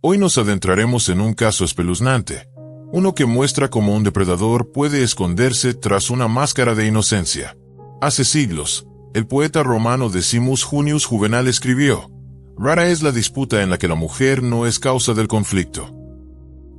Hoy nos adentraremos en un caso espeluznante, uno que muestra cómo un depredador puede esconderse tras una máscara de inocencia. Hace siglos, el poeta romano Decimus Junius Juvenal escribió: «Rara es la disputa en la que la mujer no es causa del conflicto».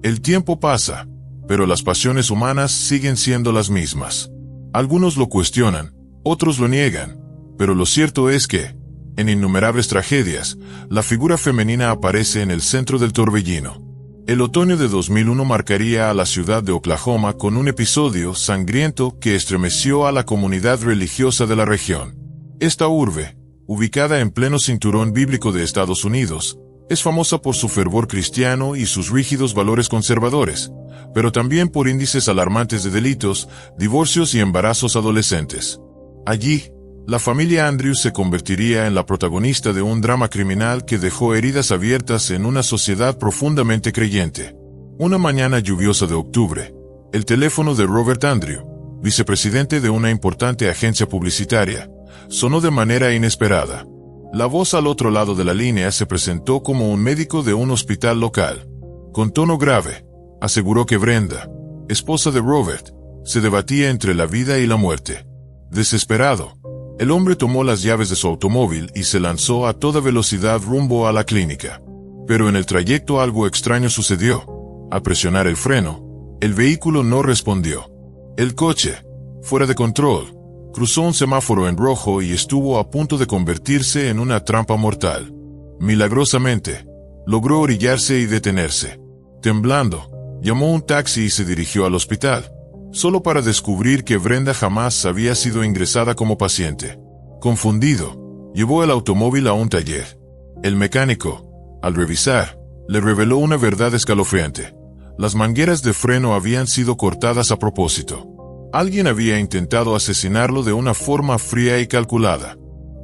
El tiempo pasa, pero las pasiones humanas siguen siendo las mismas. Algunos lo cuestionan, otros lo niegan, pero lo cierto es que, en innumerables tragedias, la figura femenina aparece en el centro del torbellino. El otoño de 2001 marcaría a la ciudad de Oklahoma con un episodio sangriento que estremeció a la comunidad religiosa de la región. Esta urbe, ubicada en pleno cinturón bíblico de Estados Unidos, es famosa por su fervor cristiano y sus rígidos valores conservadores, pero también por índices alarmantes de delitos, divorcios y embarazos adolescentes. Allí, la familia Andrews se convertiría en la protagonista de un drama criminal que dejó heridas abiertas en una sociedad profundamente creyente. Una mañana lluviosa de octubre, el teléfono de Robert Andrew, vicepresidente de una importante agencia publicitaria, sonó de manera inesperada. La voz al otro lado de la línea se presentó como un médico de un hospital local. Con tono grave, aseguró que Brenda, esposa de Robert, se debatía entre la vida y la muerte. Desesperado, el hombre tomó las llaves de su automóvil y se lanzó a toda velocidad rumbo a la clínica. Pero en el trayecto algo extraño sucedió. Al presionar el freno, el vehículo no respondió. El coche, fuera de control, cruzó un semáforo en rojo y estuvo a punto de convertirse en una trampa mortal. Milagrosamente, logró orillarse y detenerse. Temblando, llamó un taxi y se dirigió al hospital, solo para descubrir que Brenda jamás había sido ingresada como paciente. Confundido, llevó el automóvil a un taller. El mecánico, al revisar, le reveló una verdad escalofriante. Las mangueras de freno habían sido cortadas a propósito. Alguien había intentado asesinarlo de una forma fría y calculada.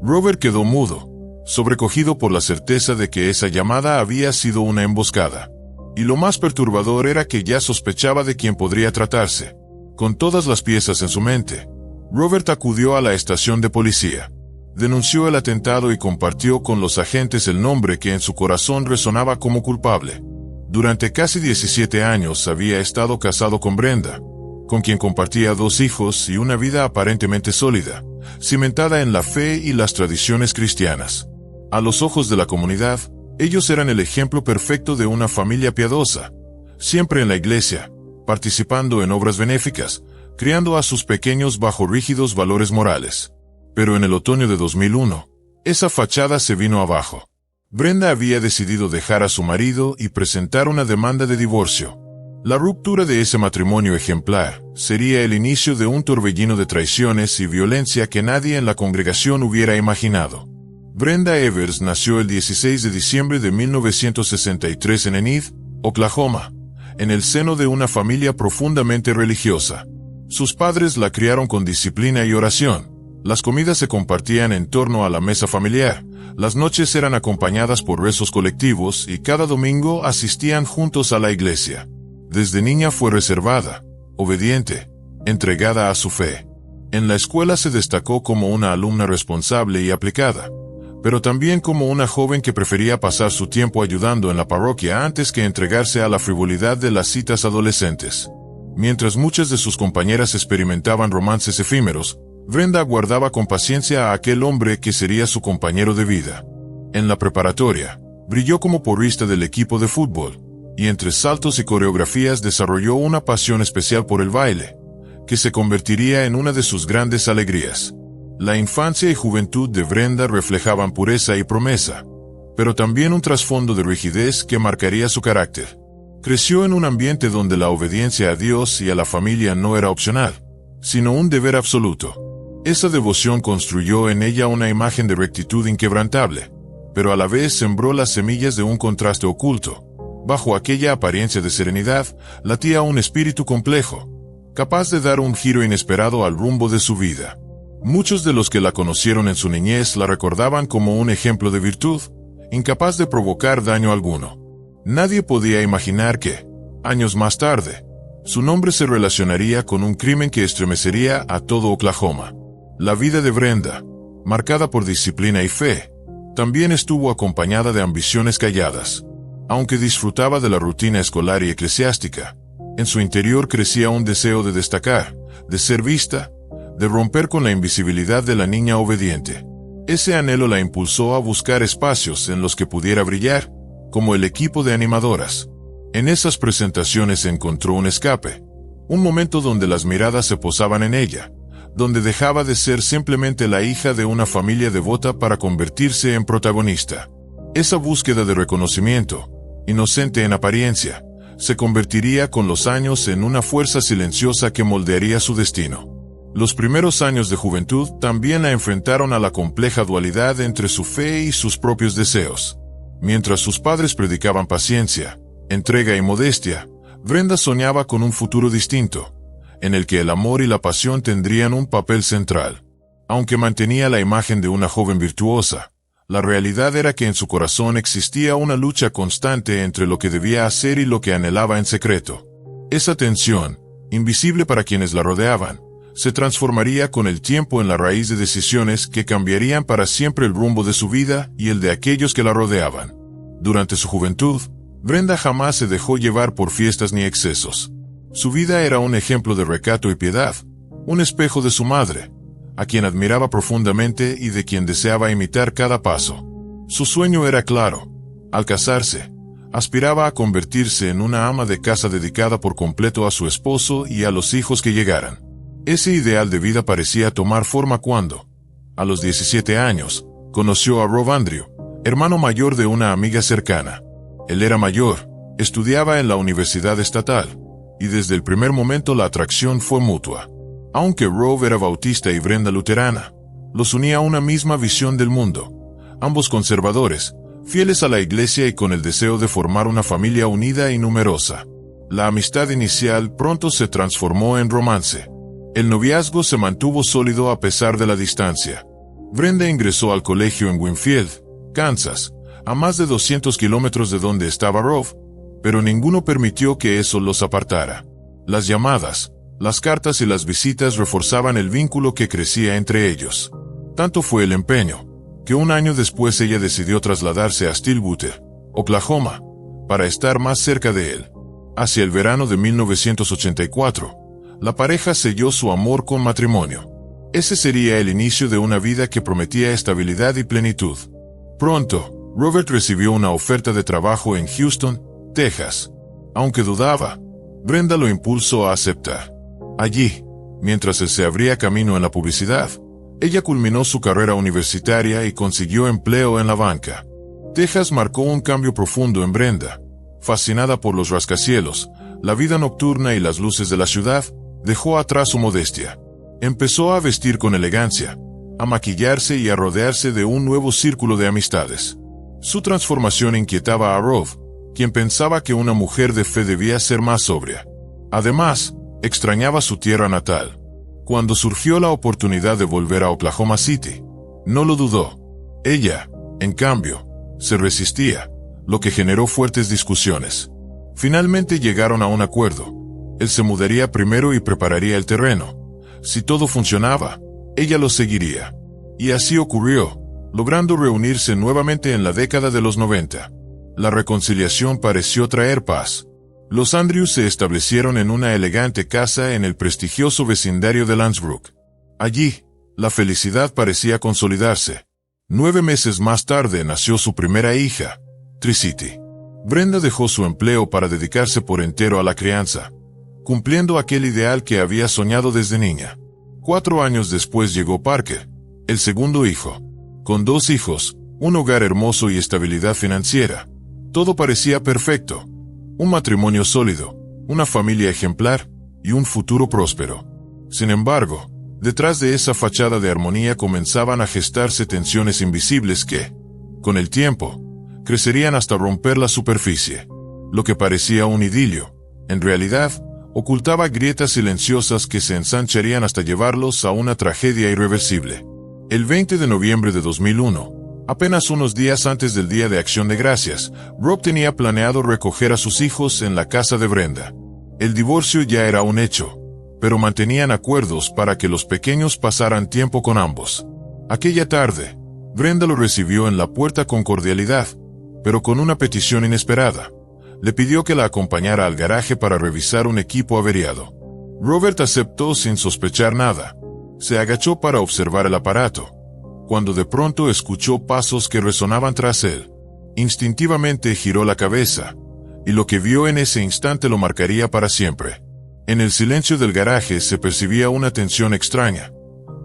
Robert quedó mudo, sobrecogido por la certeza de que esa llamada había sido una emboscada. Y lo más perturbador era que ya sospechaba de quién podría tratarse. Con todas las piezas en su mente, Robert acudió a la estación de policía. Denunció el atentado y compartió con los agentes el nombre que en su corazón resonaba como culpable. Durante casi 17 años había estado casado con Brenda, con quien compartía 2 hijos y una vida aparentemente sólida, cimentada en la fe y las tradiciones cristianas. A los ojos de la comunidad, ellos eran el ejemplo perfecto de una familia piadosa, siempre en la iglesia, participando en obras benéficas, criando a sus pequeños bajo rígidos valores morales. Pero en el otoño de 2001, esa fachada se vino abajo. Brenda había decidido dejar a su marido y presentar una demanda de divorcio. La ruptura de ese matrimonio ejemplar sería el inicio de un torbellino de traiciones y violencia que nadie en la congregación hubiera imaginado. Brenda Evers nació el 16 de diciembre de 1963 en Enid, Oklahoma, en el seno de una familia profundamente religiosa. Sus padres la criaron con disciplina y oración. Las comidas se compartían en torno a la mesa familiar, las noches eran acompañadas por rezos colectivos y cada domingo asistían juntos a la iglesia. Desde niña fue reservada, obediente, entregada a su fe. En la escuela se destacó como una alumna responsable y aplicada, pero también como una joven que prefería pasar su tiempo ayudando en la parroquia antes que entregarse a la frivolidad de las citas adolescentes. Mientras muchas de sus compañeras experimentaban romances efímeros, Brenda aguardaba con paciencia a aquel hombre que sería su compañero de vida. En la preparatoria, brilló como porrista del equipo de fútbol, y entre saltos y coreografías desarrolló una pasión especial por el baile, que se convertiría en una de sus grandes alegrías. La infancia y juventud de Brenda reflejaban pureza y promesa, pero también un trasfondo de rigidez que marcaría su carácter. Creció en un ambiente donde la obediencia a Dios y a la familia no era opcional, sino un deber absoluto. Esa devoción construyó en ella una imagen de rectitud inquebrantable, pero a la vez sembró las semillas de un contraste oculto. Bajo aquella apariencia de serenidad, latía un espíritu complejo, capaz de dar un giro inesperado al rumbo de su vida. Muchos de los que la conocieron en su niñez la recordaban como un ejemplo de virtud, incapaz de provocar daño alguno. Nadie podía imaginar que, años más tarde, su nombre se relacionaría con un crimen que estremecería a todo Oklahoma. La vida de Brenda, marcada por disciplina y fe, también estuvo acompañada de ambiciones calladas. Aunque disfrutaba de la rutina escolar y eclesiástica, en su interior crecía un deseo de destacar, de ser vista, de romper con la invisibilidad de la niña obediente. Ese anhelo la impulsó a buscar espacios en los que pudiera brillar, como el equipo de animadoras. En esas presentaciones encontró un escape, un momento donde las miradas se posaban en ella, donde dejaba de ser simplemente la hija de una familia devota para convertirse en protagonista. Esa búsqueda de reconocimiento, inocente en apariencia, se convertiría con los años en una fuerza silenciosa que moldearía su destino. Los primeros años de juventud también la enfrentaron a la compleja dualidad entre su fe y sus propios deseos. Mientras sus padres predicaban paciencia, entrega y modestia, Brenda soñaba con un futuro distinto, en el que el amor y la pasión tendrían un papel central. Aunque mantenía la imagen de una joven virtuosa, la realidad era que en su corazón existía una lucha constante entre lo que debía hacer y lo que anhelaba en secreto. Esa tensión, invisible para quienes la rodeaban, se transformaría con el tiempo en la raíz de decisiones que cambiarían para siempre el rumbo de su vida y el de aquellos que la rodeaban. Durante su juventud, Brenda jamás se dejó llevar por fiestas ni excesos. Su vida era un ejemplo de recato y piedad, un espejo de su madre, a quien admiraba profundamente y de quien deseaba imitar cada paso. Su sueño era claro. Al casarse, aspiraba a convertirse en una ama de casa dedicada por completo a su esposo y a los hijos que llegaran. Ese ideal de vida parecía tomar forma cuando, a los 17 años, conoció a Rob Andrew, hermano mayor de una amiga cercana. Él era mayor, estudiaba en la universidad estatal, y desde el primer momento la atracción fue mutua. Aunque Rob era bautista y Brenda luterana, los unía una misma visión del mundo, ambos conservadores, fieles a la iglesia y con el deseo de formar una familia unida y numerosa. La amistad inicial pronto se transformó en romance. El noviazgo se mantuvo sólido a pesar de la distancia. Brenda ingresó al colegio en Winfield, Kansas, a más de 200 kilómetros de donde estaba Rob, pero ninguno permitió que eso los apartara. Las llamadas, las cartas y las visitas reforzaban el vínculo que crecía entre ellos. Tanto fue el empeño, que un año después ella decidió trasladarse a Stillwater, Oklahoma, para estar más cerca de él. Hacia el verano de 1984, la pareja selló su amor con matrimonio. Ese sería el inicio de una vida que prometía estabilidad y plenitud. Pronto, Robert recibió una oferta de trabajo en Houston, Texas. Aunque dudaba, Brenda lo impulsó a aceptar. Allí, mientras él se abría camino en la publicidad, ella culminó su carrera universitaria y consiguió empleo en la banca. Texas marcó un cambio profundo en Brenda. Fascinada por los rascacielos, la vida nocturna y las luces de la ciudad, dejó atrás su modestia. Empezó a vestir con elegancia, a maquillarse y a rodearse de un nuevo círculo de amistades. Su transformación inquietaba a Rob, quien pensaba que una mujer de fe debía ser más sobria. Además, extrañaba su tierra natal. Cuando surgió la oportunidad de volver a Oklahoma City, no lo dudó. Ella, en cambio, se resistía, lo que generó fuertes discusiones. Finalmente llegaron a un acuerdo. Él se mudaría primero y prepararía el terreno. Si todo funcionaba, ella lo seguiría. Y así ocurrió, logrando reunirse nuevamente en la década de los 90. La reconciliación pareció traer paz. Los Andrews se establecieron en una elegante casa en el prestigioso vecindario de Lansbrook. Allí, la felicidad parecía consolidarse. 9 meses más tarde nació su primera hija, Tricity. Brenda dejó su empleo para dedicarse por entero a la crianza, cumpliendo aquel ideal que había soñado desde niña. 4 años después llegó Parker, el segundo hijo. Con 2 hijos, un hogar hermoso y estabilidad financiera, todo parecía perfecto. Un matrimonio sólido, una familia ejemplar y un futuro próspero. Sin embargo, detrás de esa fachada de armonía comenzaban a gestarse tensiones invisibles que, con el tiempo, crecerían hasta romper la superficie. Lo que parecía un idilio, en realidad, ocultaba grietas silenciosas que se ensancharían hasta llevarlos a una tragedia irreversible. El 20 de noviembre de 2001, apenas unos días antes del Día de Acción de Gracias, Rob tenía planeado recoger a sus hijos en la casa de Brenda. El divorcio ya era un hecho, pero mantenían acuerdos para que los pequeños pasaran tiempo con ambos. Aquella tarde, Brenda lo recibió en la puerta con cordialidad, pero con una petición inesperada. Le pidió que la acompañara al garaje para revisar un equipo averiado. Robert aceptó sin sospechar nada. Se agachó para observar el aparato, cuando de pronto escuchó pasos que resonaban tras él. Instintivamente giró la cabeza, y lo que vio en ese instante lo marcaría para siempre. En el silencio del garaje se percibía una tensión extraña,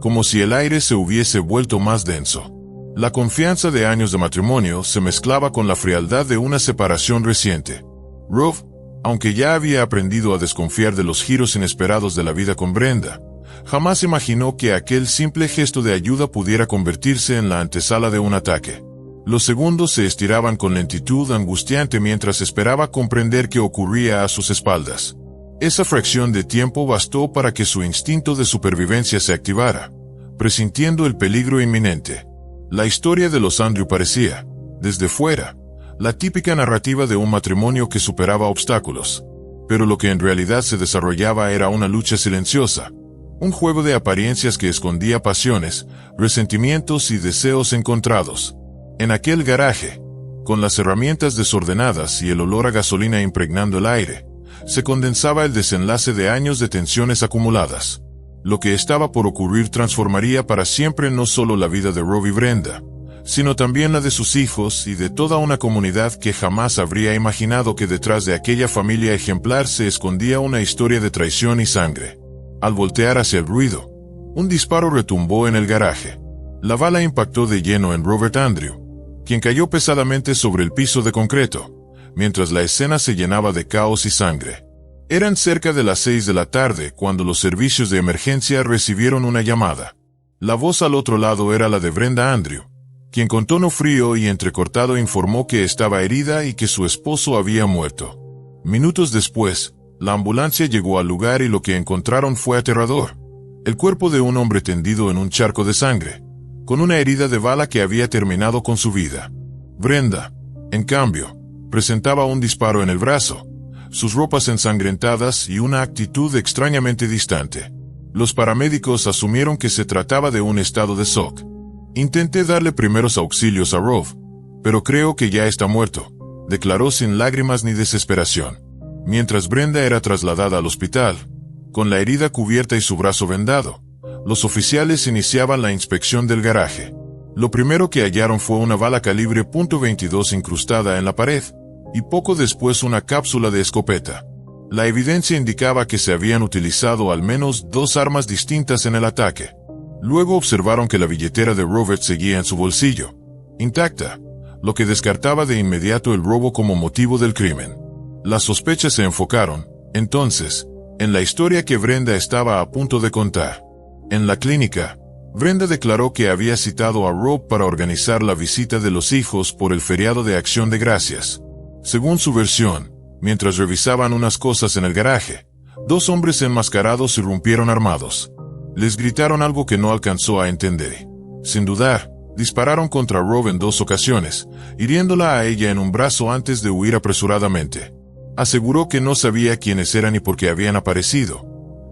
como si el aire se hubiese vuelto más denso. La confianza de años de matrimonio se mezclaba con la frialdad de una separación reciente. Rob, aunque ya había aprendido a desconfiar de los giros inesperados de la vida con Brenda, jamás imaginó que aquel simple gesto de ayuda pudiera convertirse en la antesala de un ataque. Los segundos se estiraban con lentitud angustiante mientras esperaba comprender qué ocurría a sus espaldas. Esa fracción de tiempo bastó para que su instinto de supervivencia se activara, presintiendo el peligro inminente. La historia de los Andrew parecía, desde fuera, la típica narrativa de un matrimonio que superaba obstáculos. Pero lo que en realidad se desarrollaba era una lucha silenciosa, un juego de apariencias que escondía pasiones, resentimientos y deseos encontrados. En aquel garaje, con las herramientas desordenadas y el olor a gasolina impregnando el aire, se condensaba el desenlace de años de tensiones acumuladas. Lo que estaba por ocurrir transformaría para siempre no solo la vida de Rob y Brenda, sino también la de sus hijos y de toda una comunidad que jamás habría imaginado que detrás de aquella familia ejemplar se escondía una historia de traición y sangre. Al voltear hacia el ruido, un disparo retumbó en el garaje. La bala impactó de lleno en Robert Andrew, quien cayó pesadamente sobre el piso de concreto, mientras la escena se llenaba de caos y sangre. Eran cerca de las 6 de la tarde cuando los servicios de emergencia recibieron una llamada. La voz al otro lado era la de Brenda Andrew, quien con tono frío y entrecortado informó que estaba herida y que su esposo había muerto. Minutos después, la ambulancia llegó al lugar y lo que encontraron fue aterrador. El cuerpo de un hombre tendido en un charco de sangre, con una herida de bala que había terminado con su vida. Brenda, en cambio, presentaba un disparo en el brazo, sus ropas ensangrentadas y una actitud extrañamente distante. Los paramédicos asumieron que se trataba de un estado de shock. Intenté darle primeros auxilios a Rob, pero creo que ya está muerto, declaró sin lágrimas ni desesperación. Mientras Brenda era trasladada al hospital, con la herida cubierta y su brazo vendado, los oficiales iniciaban la inspección del garaje. Lo primero que hallaron fue una bala calibre .22 incrustada en la pared, y poco después una cápsula de escopeta. La evidencia indicaba que se habían utilizado al menos 2 armas distintas en el ataque. Luego observaron que la billetera de Robert seguía en su bolsillo, intacta, lo que descartaba de inmediato el robo como motivo del crimen. Las sospechas se enfocaron, entonces, en la historia que Brenda estaba a punto de contar. En la clínica, Brenda declaró que había citado a Rob para organizar la visita de los hijos por el feriado de Acción de Gracias. Según su versión, mientras revisaban unas cosas en el garaje, 2 hombres enmascarados irrumpieron armados. Les gritaron algo que no alcanzó a entender. Sin dudar, dispararon contra Rob en 2 ocasiones, hiriéndola a ella en un brazo antes de huir apresuradamente. Aseguró que no sabía quiénes eran ni por qué habían aparecido,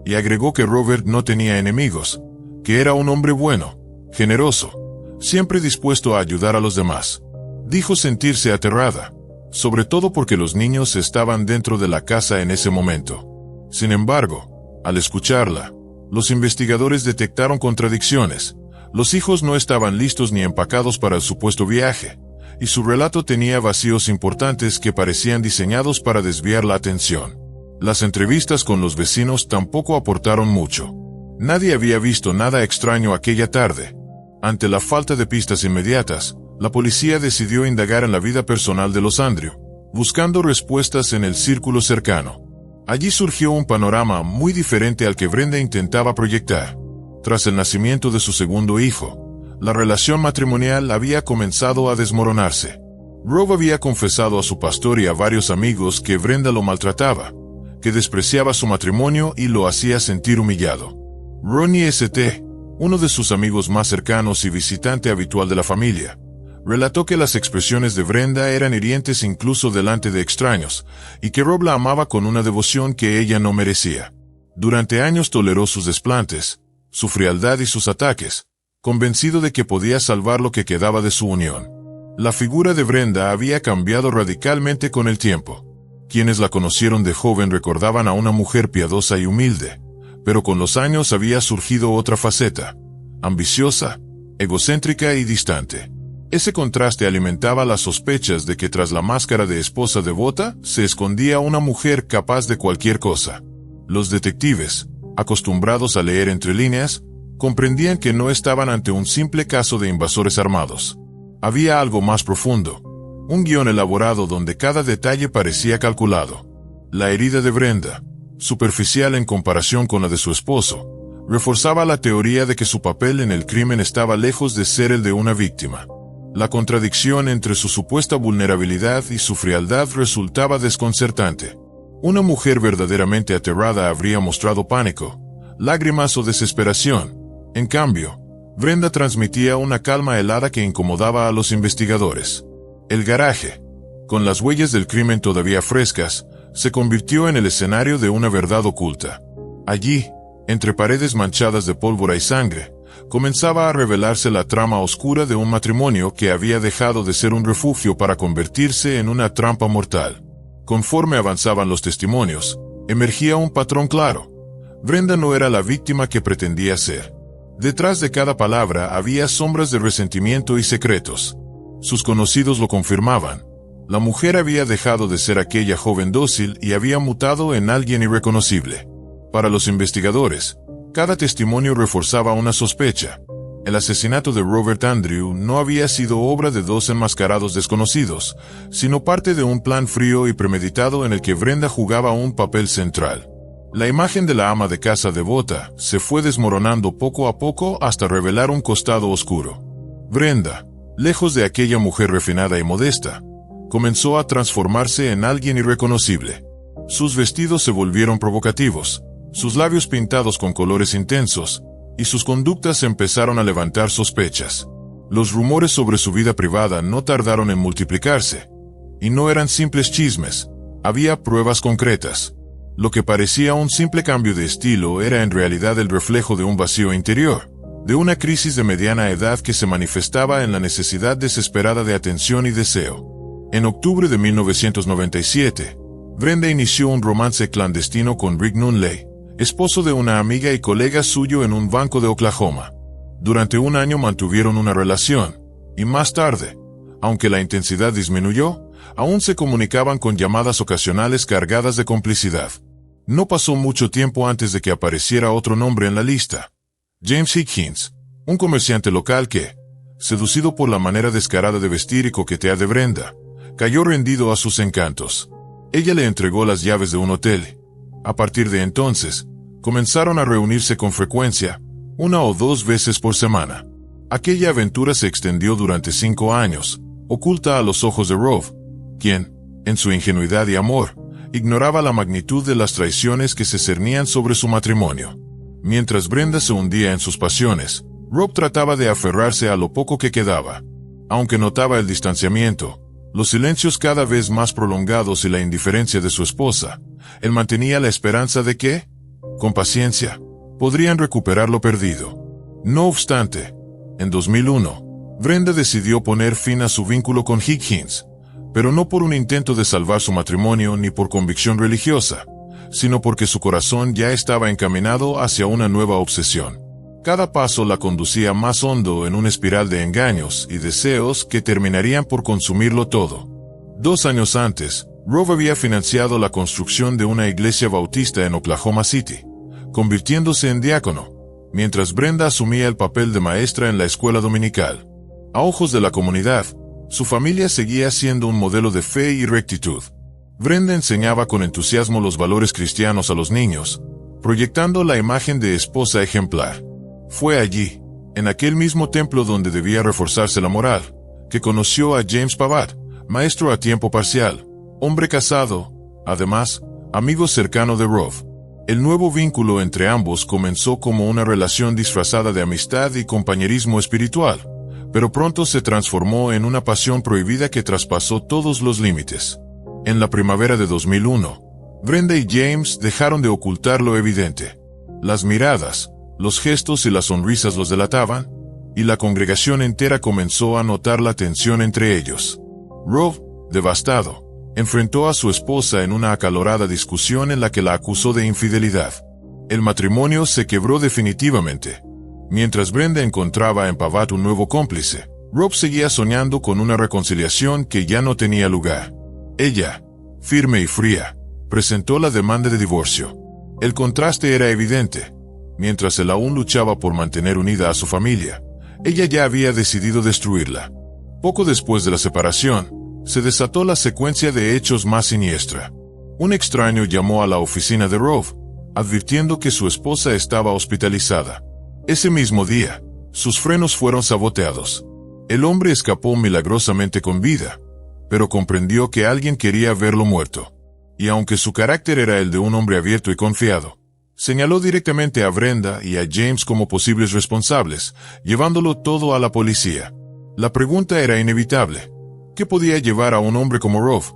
y agregó que Robert no tenía enemigos, que era un hombre bueno, generoso, siempre dispuesto a ayudar a los demás. Dijo sentirse aterrada, sobre todo porque los niños estaban dentro de la casa en ese momento. Sin embargo, al escucharla, los investigadores detectaron contradicciones. Los hijos no estaban listos ni empacados para el supuesto viaje, y su relato tenía vacíos importantes que parecían diseñados para desviar la atención. Las entrevistas con los vecinos tampoco aportaron mucho. Nadie había visto nada extraño aquella tarde. Ante la falta de pistas inmediatas, la policía decidió indagar en la vida personal de los Andrew, buscando respuestas en el círculo cercano. Allí surgió un panorama muy diferente al que Brenda intentaba proyectar. Tras el nacimiento de su segundo hijo, la relación matrimonial había comenzado a desmoronarse. Rob había confesado a su pastor y a varios amigos que Brenda lo maltrataba, que despreciaba su matrimonio y lo hacía sentir humillado. Ronnie St., uno de sus amigos más cercanos y visitante habitual de la familia, relató que las expresiones de Brenda eran hirientes incluso delante de extraños, y que Rob la amaba con una devoción que ella no merecía. Durante años toleró sus desplantes, su frialdad y sus ataques, convencido de que podía salvar lo que quedaba de su unión. La figura de Brenda había cambiado radicalmente con el tiempo. Quienes la conocieron de joven recordaban a una mujer piadosa y humilde, pero con los años había surgido otra faceta, ambiciosa, egocéntrica y distante. Ese contraste alimentaba las sospechas de que tras la máscara de esposa devota se escondía una mujer capaz de cualquier cosa. Los detectives, acostumbrados a leer entre líneas, comprendían que no estaban ante un simple caso de invasores armados. Había algo más profundo, un guión elaborado donde cada detalle parecía calculado. La herida de Brenda, superficial en comparación con la de su esposo, reforzaba la teoría de que su papel en el crimen estaba lejos de ser el de una víctima. La contradicción entre su supuesta vulnerabilidad y su frialdad resultaba desconcertante. Una mujer verdaderamente aterrada habría mostrado pánico, lágrimas o desesperación. En cambio, Brenda transmitía una calma helada que incomodaba a los investigadores. El garaje, con las huellas del crimen todavía frescas, se convirtió en el escenario de una verdad oculta. Allí, entre paredes manchadas de pólvora y sangre, comenzaba a revelarse la trama oscura de un matrimonio que había dejado de ser un refugio para convertirse en una trampa mortal. Conforme avanzaban los testimonios, emergía un patrón claro. Brenda no era la víctima que pretendía ser. Detrás de cada palabra había sombras de resentimiento y secretos. Sus conocidos lo confirmaban. La mujer había dejado de ser aquella joven dócil y había mutado en alguien irreconocible. Para los investigadores, cada testimonio reforzaba una sospecha. El asesinato de Robert Andrew no había sido obra de dos enmascarados desconocidos, sino parte de un plan frío y premeditado en el que Brenda jugaba un papel central. La imagen de la ama de casa devota se fue desmoronando poco a poco hasta revelar un costado oscuro. Brenda, lejos de aquella mujer refinada y modesta, comenzó a transformarse en alguien irreconocible. Sus vestidos se volvieron provocativos, sus labios pintados con colores intensos, y sus conductas empezaron a levantar sospechas. Los rumores sobre su vida privada no tardaron en multiplicarse. Y no eran simples chismes, había pruebas concretas. Lo que parecía un simple cambio de estilo era en realidad el reflejo de un vacío interior, de una crisis de mediana edad que se manifestaba en la necesidad desesperada de atención y deseo. En octubre de 1997, Brenda inició un romance clandestino con Rick Nunley, esposo de una amiga y colega suyo en un banco de Oklahoma. Durante un año mantuvieron una relación, y más tarde, aunque la intensidad disminuyó, aún se comunicaban con llamadas ocasionales cargadas de complicidad. No pasó mucho tiempo antes de que apareciera otro nombre en la lista. James Higgins, un comerciante local que, seducido por la manera descarada de vestir y coquetear de Brenda, cayó rendido a sus encantos. Ella le entregó las llaves de un hotel. A partir de entonces, comenzaron a reunirse con frecuencia, 1 o 2 veces por semana. Aquella aventura se extendió durante 5 años, oculta a los ojos de Rob, quien, en su ingenuidad y amor, ignoraba la magnitud de las traiciones que se cernían sobre su matrimonio. Mientras Brenda se hundía en sus pasiones, Rob trataba de aferrarse a lo poco que quedaba. Aunque notaba el distanciamiento, los silencios cada vez más prolongados y la indiferencia de su esposa, él mantenía la esperanza de que, con paciencia, podrían recuperar lo perdido. No obstante, en 2001, Brenda decidió poner fin a su vínculo con Higgins, pero no por un intento de salvar su matrimonio ni por convicción religiosa, sino porque su corazón ya estaba encaminado hacia una nueva obsesión. Cada paso la conducía más hondo en una espiral de engaños y deseos que terminarían por consumirlo todo. 2 años antes, Rob había financiado la construcción de una iglesia bautista en Oklahoma City, convirtiéndose en diácono, mientras Brenda asumía el papel de maestra en la escuela dominical. A ojos de la comunidad, su familia seguía siendo un modelo de fe y rectitud. Brenda enseñaba con entusiasmo los valores cristianos a los niños, proyectando la imagen de esposa ejemplar. Fue allí, en aquel mismo templo donde debía reforzarse la moral, que conoció a James Pavad, maestro a tiempo parcial, hombre casado, además, amigo cercano de Rob. El nuevo vínculo entre ambos comenzó como una relación disfrazada de amistad y compañerismo espiritual, pero pronto se transformó en una pasión prohibida que traspasó todos los límites. En la primavera de 2001, Brenda y James dejaron de ocultar lo evidente. Las miradas, los gestos y las sonrisas los delataban. y la congregación entera comenzó a notar la tensión entre ellos. Rove, devastado, enfrentó a su esposa en una acalorada discusión en la que la acusó de infidelidad. El matrimonio se quebró definitivamente. Mientras Brenda encontraba en Pavatt un nuevo cómplice, Rove seguía soñando con una reconciliación que ya no tenía lugar. Ella, firme y fría, presentó la demanda de divorcio. El contraste era evidente. Mientras él aún luchaba por mantener unida a su familia, ella ya había decidido destruirla. Poco después de la separación, se desató la secuencia de hechos más siniestra. Un extraño llamó a la oficina de Rove, advirtiendo que su esposa estaba hospitalizada. Ese mismo día, sus frenos fueron saboteados. El hombre escapó milagrosamente con vida, pero comprendió que alguien quería verlo muerto. Y aunque su carácter era el de un hombre abierto y confiado, señaló directamente a Brenda y a James como posibles responsables, llevándolo todo a la policía. La pregunta era inevitable. ¿Qué podía llevar a un hombre como Rove,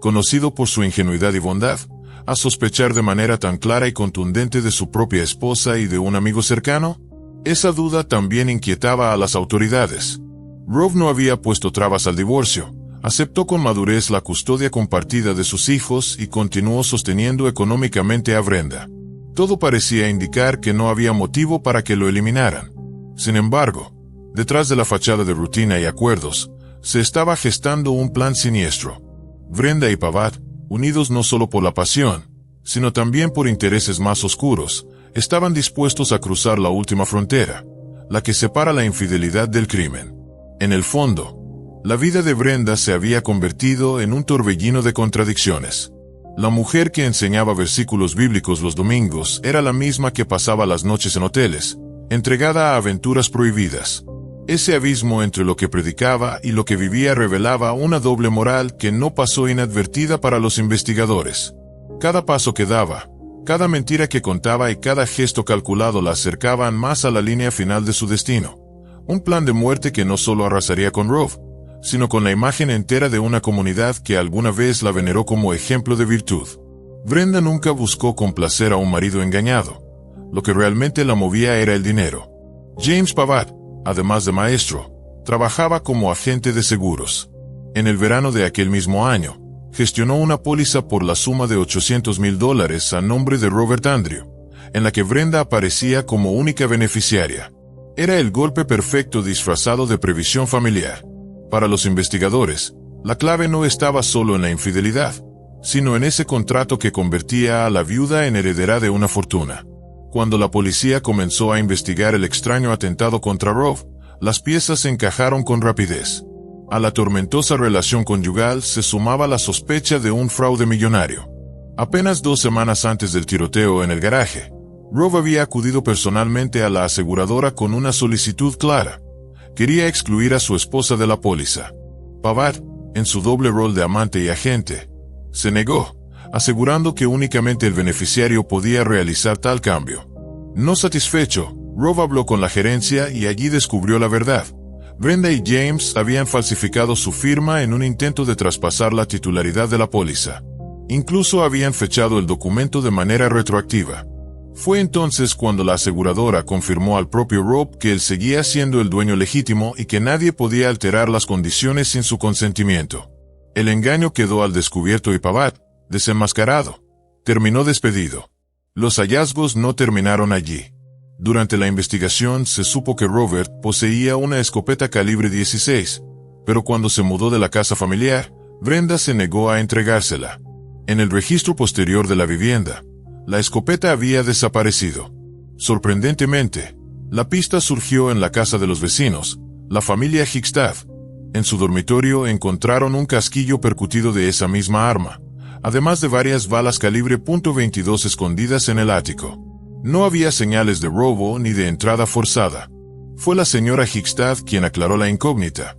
conocido por su ingenuidad y bondad, a sospechar de manera tan clara y contundente de su propia esposa y de un amigo cercano? Esa duda también inquietaba a las autoridades. Rove no había puesto trabas al divorcio, aceptó con madurez la custodia compartida de sus hijos y continuó sosteniendo económicamente a Brenda. Todo parecía indicar que no había motivo para que lo eliminaran. Sin embargo, detrás de la fachada de rutina y acuerdos, se estaba gestando un plan siniestro. Brenda y Pavatt, unidos no solo por la pasión, sino también por intereses más oscuros, estaban dispuestos a cruzar la última frontera, la que separa la infidelidad del crimen. En el fondo, la vida de Brenda se había convertido en un torbellino de contradicciones. La mujer que enseñaba versículos bíblicos los domingos era la misma que pasaba las noches en hoteles, entregada a aventuras prohibidas. Ese abismo entre lo que predicaba y lo que vivía revelaba una doble moral que no pasó inadvertida para los investigadores. Cada paso que daba, cada mentira que contaba y cada gesto calculado la acercaban más a la línea final de su destino. Un plan de muerte que no solo arrasaría con Rove, sino con la imagen entera de una comunidad que alguna vez la veneró como ejemplo de virtud. Brenda nunca buscó complacer a un marido engañado. Lo que realmente la movía era el dinero. James Pavatt, además de maestro, trabajaba como agente de seguros. En el verano de aquel mismo año, gestionó una póliza por la suma de $800,000 a nombre de Robert Andrew, en la que Brenda aparecía como única beneficiaria. Era el golpe perfecto disfrazado de previsión familiar. Para los investigadores, la clave no estaba solo en la infidelidad, sino en ese contrato que convertía a la viuda en heredera de una fortuna. Cuando la policía comenzó a investigar el extraño atentado contra Rove, las piezas se encajaron con rapidez. A la tormentosa relación conyugal se sumaba la sospecha de un fraude millonario. Apenas 2 semanas antes del tiroteo en el garaje, Rove había acudido personalmente a la aseguradora con una solicitud clara. Quería excluir a su esposa de la póliza. Pavatt, en su doble rol de amante y agente, se negó, asegurando que únicamente el beneficiario podía realizar tal cambio. No satisfecho, Rove habló con la gerencia y allí descubrió la verdad. Brenda y James habían falsificado su firma en un intento de traspasar la titularidad de la póliza. Incluso habían fechado el documento de manera retroactiva. Fue entonces cuando la aseguradora confirmó al propio Rove que él seguía siendo el dueño legítimo y que nadie podía alterar las condiciones sin su consentimiento. El engaño quedó al descubierto y Pavatt, desenmascarado, terminó despedido. Los hallazgos no terminaron allí. Durante la investigación se supo que Robert poseía una escopeta calibre 16, pero cuando se mudó de la casa familiar, Brenda se negó a entregársela. En el registro posterior de la vivienda, la escopeta había desaparecido. Sorprendentemente, la pista surgió en la casa de los vecinos, la familia Hickstad. En su dormitorio encontraron un casquillo percutido de esa misma arma, además de varias balas calibre .22 escondidas en el ático. No había señales de robo ni de entrada forzada. Fue la señora Hickstad quien aclaró la incógnita.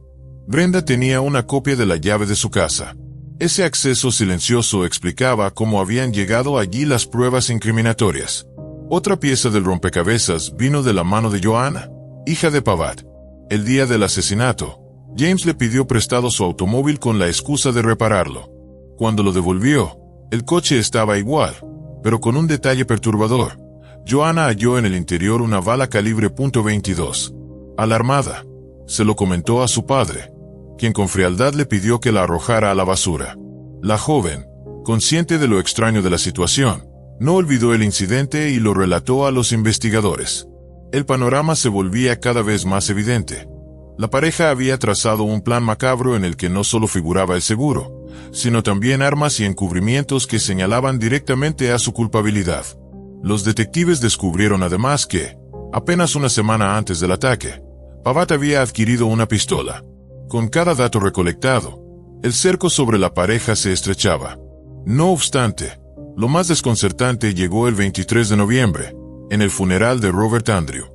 Brenda tenía una copia de la llave de su casa. Ese acceso silencioso explicaba cómo habían llegado allí las pruebas incriminatorias. Otra pieza del rompecabezas vino de la mano de Joanna, hija de Pavatt. El día del asesinato, James le pidió prestado su automóvil con la excusa de repararlo. Cuando lo devolvió, el coche estaba igual, pero con un detalle perturbador. Joanna halló en el interior una bala calibre .22. Alarmada, se lo comentó a su padre, quien con frialdad le pidió que la arrojara a la basura. La joven, consciente de lo extraño de la situación, no olvidó el incidente y lo relató a los investigadores. El panorama se volvía cada vez más evidente. La pareja había trazado un plan macabro en el que no solo figuraba el seguro, sino también armas y encubrimientos que señalaban directamente a su culpabilidad. Los detectives descubrieron además que, apenas una semana antes del ataque, Pavatt había adquirido una pistola. Con cada dato recolectado, el cerco sobre la pareja se estrechaba. No obstante, lo más desconcertante llegó el 23 de noviembre, en el funeral de Robert Andrew.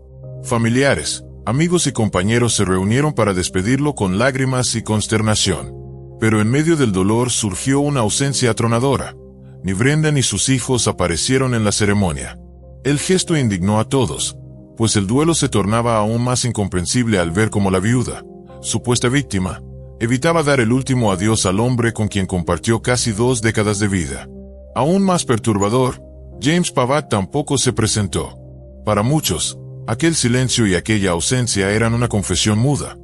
Familiares, amigos y compañeros se reunieron para despedirlo con lágrimas y consternación. Pero en medio del dolor surgió una ausencia atronadora. Ni Brenda ni sus hijos aparecieron en la ceremonia. El gesto indignó a todos, pues el duelo se tornaba aún más incomprensible al ver cómo la viuda, supuesta víctima, evitaba dar el último adiós al hombre con quien compartió casi 2 décadas de vida. Aún más perturbador, James Pavatt tampoco se presentó. Para muchos, aquel silencio y aquella ausencia eran una confesión muda,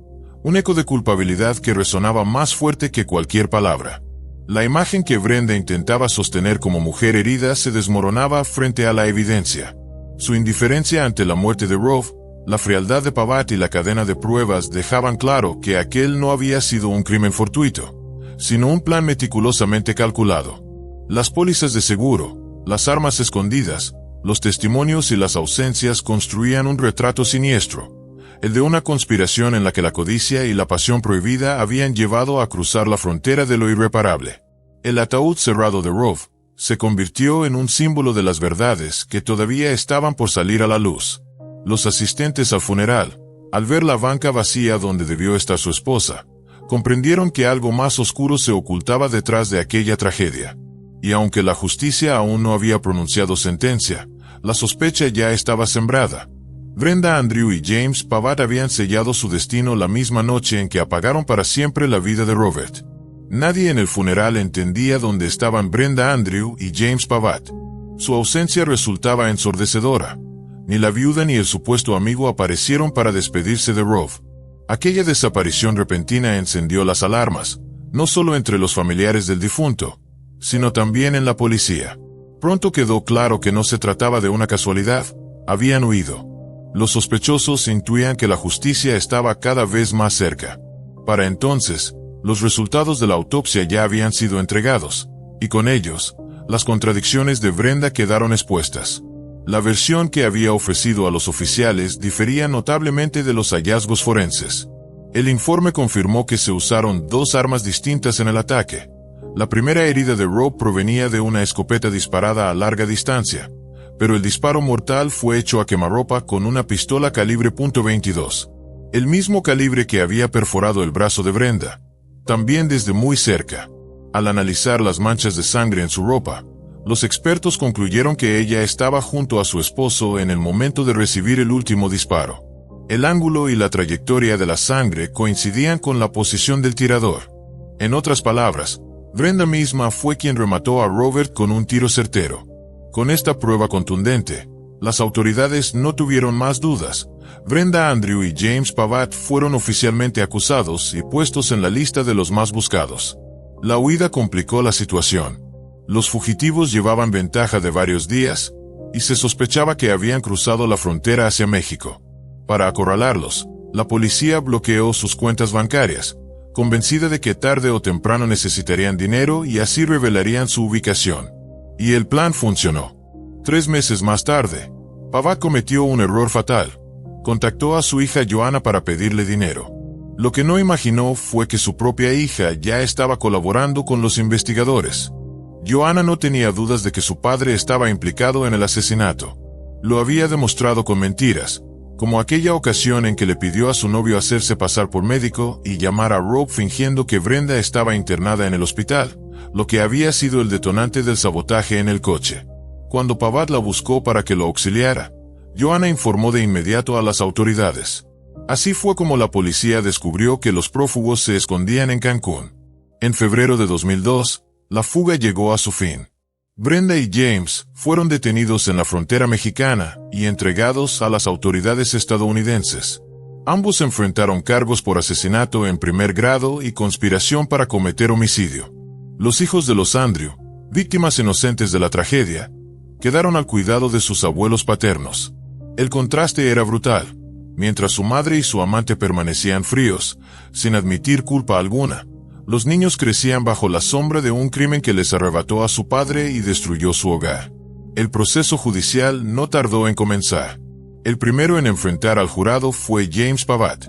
un eco de culpabilidad que resonaba más fuerte que cualquier palabra. La imagen que Brenda intentaba sostener como mujer herida se desmoronaba frente a la evidencia. Su indiferencia ante la muerte de Rob, la frialdad de Pavatt y la cadena de pruebas dejaban claro que aquel no había sido un crimen fortuito, sino un plan meticulosamente calculado. Las pólizas de seguro, las armas escondidas, los testimonios y las ausencias construían un retrato siniestro, el de una conspiración en la que la codicia y la pasión prohibida habían llevado a cruzar la frontera de lo irreparable. El ataúd cerrado de Rob se convirtió en un símbolo de las verdades que todavía estaban por salir a la luz. Los asistentes al funeral, al ver la banca vacía donde debió estar su esposa, comprendieron que algo más oscuro se ocultaba detrás de aquella tragedia. Y aunque la justicia aún no había pronunciado sentencia, la sospecha ya estaba sembrada. Brenda Andrew y James Pavatt habían sellado su destino la misma noche en que apagaron para siempre la vida de Robert. Nadie en el funeral entendía dónde estaban Brenda Andrew y James Pavatt. Su ausencia resultaba ensordecedora. Ni la viuda ni el supuesto amigo aparecieron para despedirse de Rob. Aquella desaparición repentina encendió las alarmas, no solo entre los familiares del difunto, sino también en la policía. Pronto quedó claro que no se trataba de una casualidad, habían huido. Los sospechosos intuían que la justicia estaba cada vez más cerca. Para entonces, los resultados de la autopsia ya habían sido entregados, y con ellos, las contradicciones de Brenda quedaron expuestas. La versión que había ofrecido a los oficiales difería notablemente de los hallazgos forenses. El informe confirmó que se usaron 2 armas distintas en el ataque. La primera herida de Rob provenía de una escopeta disparada a larga distancia, pero el disparo mortal fue hecho a quemarropa con una pistola calibre .22, el mismo calibre que había perforado el brazo de Brenda, también desde muy cerca. Al analizar las manchas de sangre en su ropa, los expertos concluyeron que ella estaba junto a su esposo en el momento de recibir el último disparo. El ángulo y la trayectoria de la sangre coincidían con la posición del tirador. En otras palabras, Brenda misma fue quien remató a Robert con un tiro certero. Con esta prueba contundente, las autoridades no tuvieron más dudas. Brenda Andrew y James Pavatt fueron oficialmente acusados y puestos en la lista de los más buscados. La huida complicó la situación. Los fugitivos llevaban ventaja de varios días, y se sospechaba que habían cruzado la frontera hacia México. Para acorralarlos, la policía bloqueó sus cuentas bancarias, convencida de que tarde o temprano necesitarían dinero y así revelarían su ubicación. Y el plan funcionó. 3 meses más tarde, Pavatt cometió un error fatal. Contactó a su hija Joanna para pedirle dinero. Lo que no imaginó fue que su propia hija ya estaba colaborando con los investigadores. Joanna no tenía dudas de que su padre estaba implicado en el asesinato. Lo había demostrado con mentiras, como aquella ocasión en que le pidió a su novio hacerse pasar por médico y llamar a Rob fingiendo que Brenda estaba internada en el hospital, lo que había sido el detonante del sabotaje en el coche. Cuando Pavatt la buscó para que lo auxiliara, Joanna informó de inmediato a las autoridades. Así fue como la policía descubrió que los prófugos se escondían en Cancún. En febrero de 2002, la fuga llegó a su fin. Brenda y James fueron detenidos en la frontera mexicana y entregados a las autoridades estadounidenses. Ambos enfrentaron cargos por asesinato en primer grado y conspiración para cometer homicidio. Los hijos de los Andrew, víctimas inocentes de la tragedia, quedaron al cuidado de sus abuelos paternos. El contraste era brutal. Mientras su madre y su amante permanecían fríos, sin admitir culpa alguna, los niños crecían bajo la sombra de un crimen que les arrebató a su padre y destruyó su hogar. El proceso judicial no tardó en comenzar. El primero en enfrentar al jurado fue James Pavatt.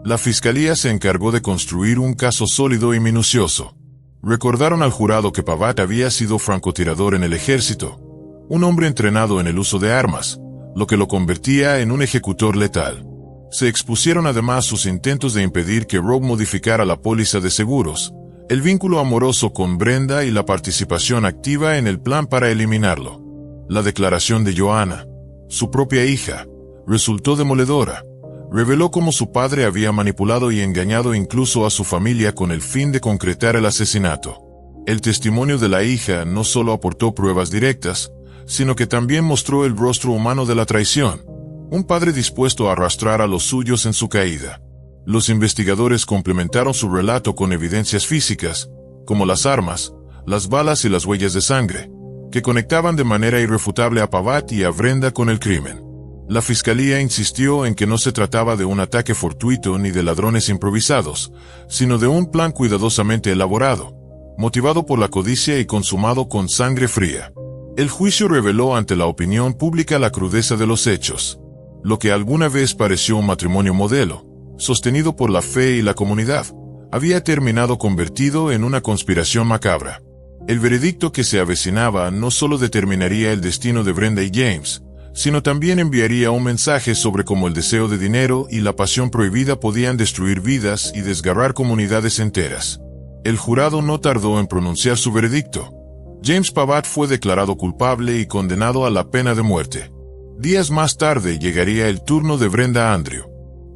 La fiscalía se encargó de construir un caso sólido y minucioso. Recordaron al jurado que Pavatt había sido francotirador en el ejército, un hombre entrenado en el uso de armas, lo que lo convertía en un ejecutor letal. Se expusieron además sus intentos de impedir que Rob modificara la póliza de seguros, el vínculo amoroso con Brenda y la participación activa en el plan para eliminarlo. La declaración de Joanna, su propia hija, resultó demoledora. Reveló cómo su padre había manipulado y engañado incluso a su familia con el fin de concretar el asesinato. El testimonio de la hija no solo aportó pruebas directas, sino que también mostró el rostro humano de la traición, un padre dispuesto a arrastrar a los suyos en su caída. Los investigadores complementaron su relato con evidencias físicas, como las armas, las balas y las huellas de sangre, que conectaban de manera irrefutable a Pavatt y a Brenda con el crimen. La fiscalía insistió en que no se trataba de un ataque fortuito ni de ladrones improvisados, sino de un plan cuidadosamente elaborado, motivado por la codicia y consumado con sangre fría. El juicio reveló ante la opinión pública la crudeza de los hechos. Lo que alguna vez pareció un matrimonio modelo, sostenido por la fe y la comunidad, había terminado convertido en una conspiración macabra. El veredicto que se avecinaba no solo determinaría el destino de Brenda y James, sino también enviaría un mensaje sobre cómo el deseo de dinero y la pasión prohibida podían destruir vidas y desgarrar comunidades enteras. El jurado no tardó en pronunciar su veredicto. James Pavatt fue declarado culpable y condenado a la pena de muerte. Días más tarde llegaría el turno de Brenda Andrew.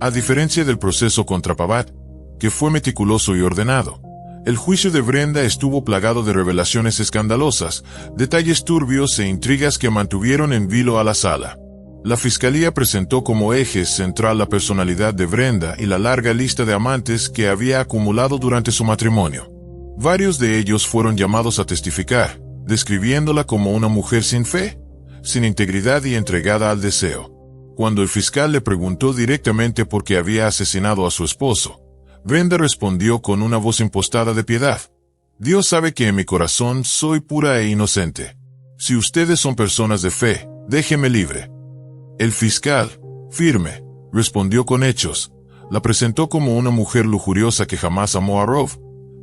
A diferencia del proceso contra Pavatt, que fue meticuloso y ordenado, el juicio de Brenda estuvo plagado de revelaciones escandalosas, detalles turbios e intrigas que mantuvieron en vilo a la sala. La fiscalía presentó como eje central la personalidad de Brenda y la larga lista de amantes que había acumulado durante su matrimonio. Varios de ellos fueron llamados a testificar, describiéndola como una mujer sin fe, sin integridad y entregada al deseo. Cuando el fiscal le preguntó directamente por qué había asesinado a su esposo, Brenda respondió con una voz impostada de piedad: «Dios sabe que en mi corazón soy pura e inocente. Si ustedes son personas de fe, déjeme libre». El fiscal, firme, respondió con hechos. La presentó como una mujer lujuriosa que jamás amó a Rob,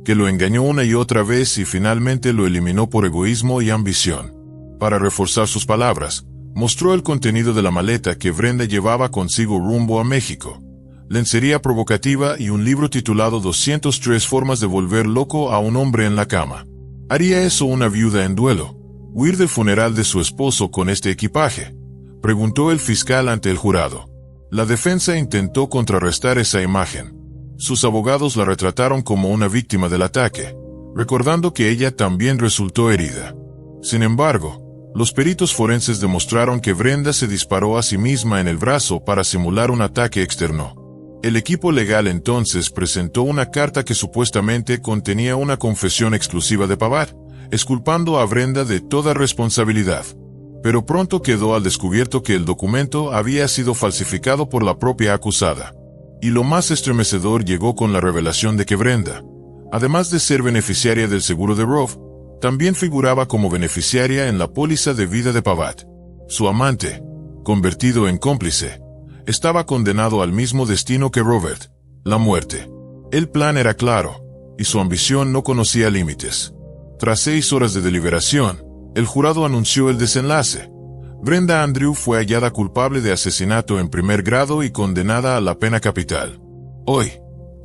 que lo engañó una y otra vez y finalmente lo eliminó por egoísmo y ambición. Para reforzar sus palabras, mostró el contenido de la maleta que Brenda llevaba consigo rumbo a México, lencería provocativa y un libro titulado 203 formas de volver loco a un hombre en la cama. ¿Haría eso una viuda en duelo? ¿Huir del funeral de su esposo con este equipaje?, preguntó el fiscal ante el jurado. La defensa intentó contrarrestar esa imagen. Sus abogados la retrataron como una víctima del ataque, recordando que ella también resultó herida. Sin embargo, los peritos forenses demostraron que Brenda se disparó a sí misma en el brazo para simular un ataque externo. El equipo legal entonces presentó una carta que supuestamente contenía una confesión exclusiva de Pavatt, exculpando a Brenda de toda responsabilidad. Pero pronto quedó al descubierto que el documento había sido falsificado por la propia acusada. Y lo más estremecedor llegó con la revelación de que Brenda, además de ser beneficiaria del seguro de Rob, también figuraba como beneficiaria en la póliza de vida de Pavatt. Su amante, convertido en cómplice, estaba condenado al mismo destino que Robert, la muerte. El plan era claro, y su ambición no conocía límites. Tras 6 horas de deliberación, el jurado anunció el desenlace. Brenda Andrew fue hallada culpable de asesinato en primer grado y condenada a la pena capital. Hoy,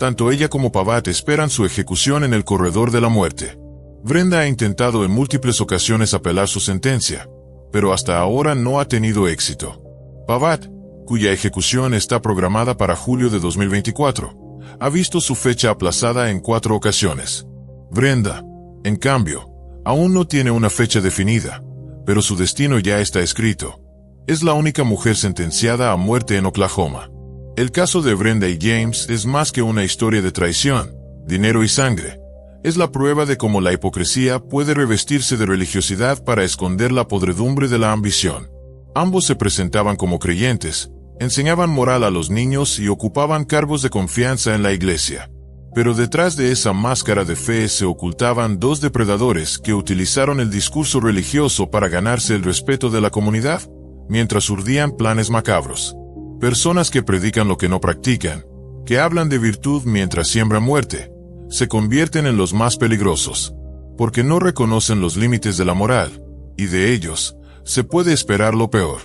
tanto ella como Pavatt esperan su ejecución en el corredor de la muerte. Brenda ha intentado en múltiples ocasiones apelar su sentencia, pero hasta ahora no ha tenido éxito. Pavatt, cuya ejecución está programada para julio de 2024, ha visto su fecha aplazada en 4 ocasiones. Brenda, en cambio, aún no tiene una fecha definida, pero su destino ya está escrito. Es la única mujer sentenciada a muerte en Oklahoma. El caso de Brenda y James es más que una historia de traición, dinero y sangre. Es la prueba de cómo la hipocresía puede revestirse de religiosidad para esconder la podredumbre de la ambición. Ambos se presentaban como creyentes, enseñaban moral a los niños y ocupaban cargos de confianza en la iglesia. Pero detrás de esa máscara de fe se ocultaban dos depredadores que utilizaron el discurso religioso para ganarse el respeto de la comunidad, mientras urdían planes macabros. Personas que predican lo que no practican, que hablan de virtud mientras siembran muerte, se convierten en los más peligrosos, porque no reconocen los límites de la moral, y de ellos se puede esperar lo peor.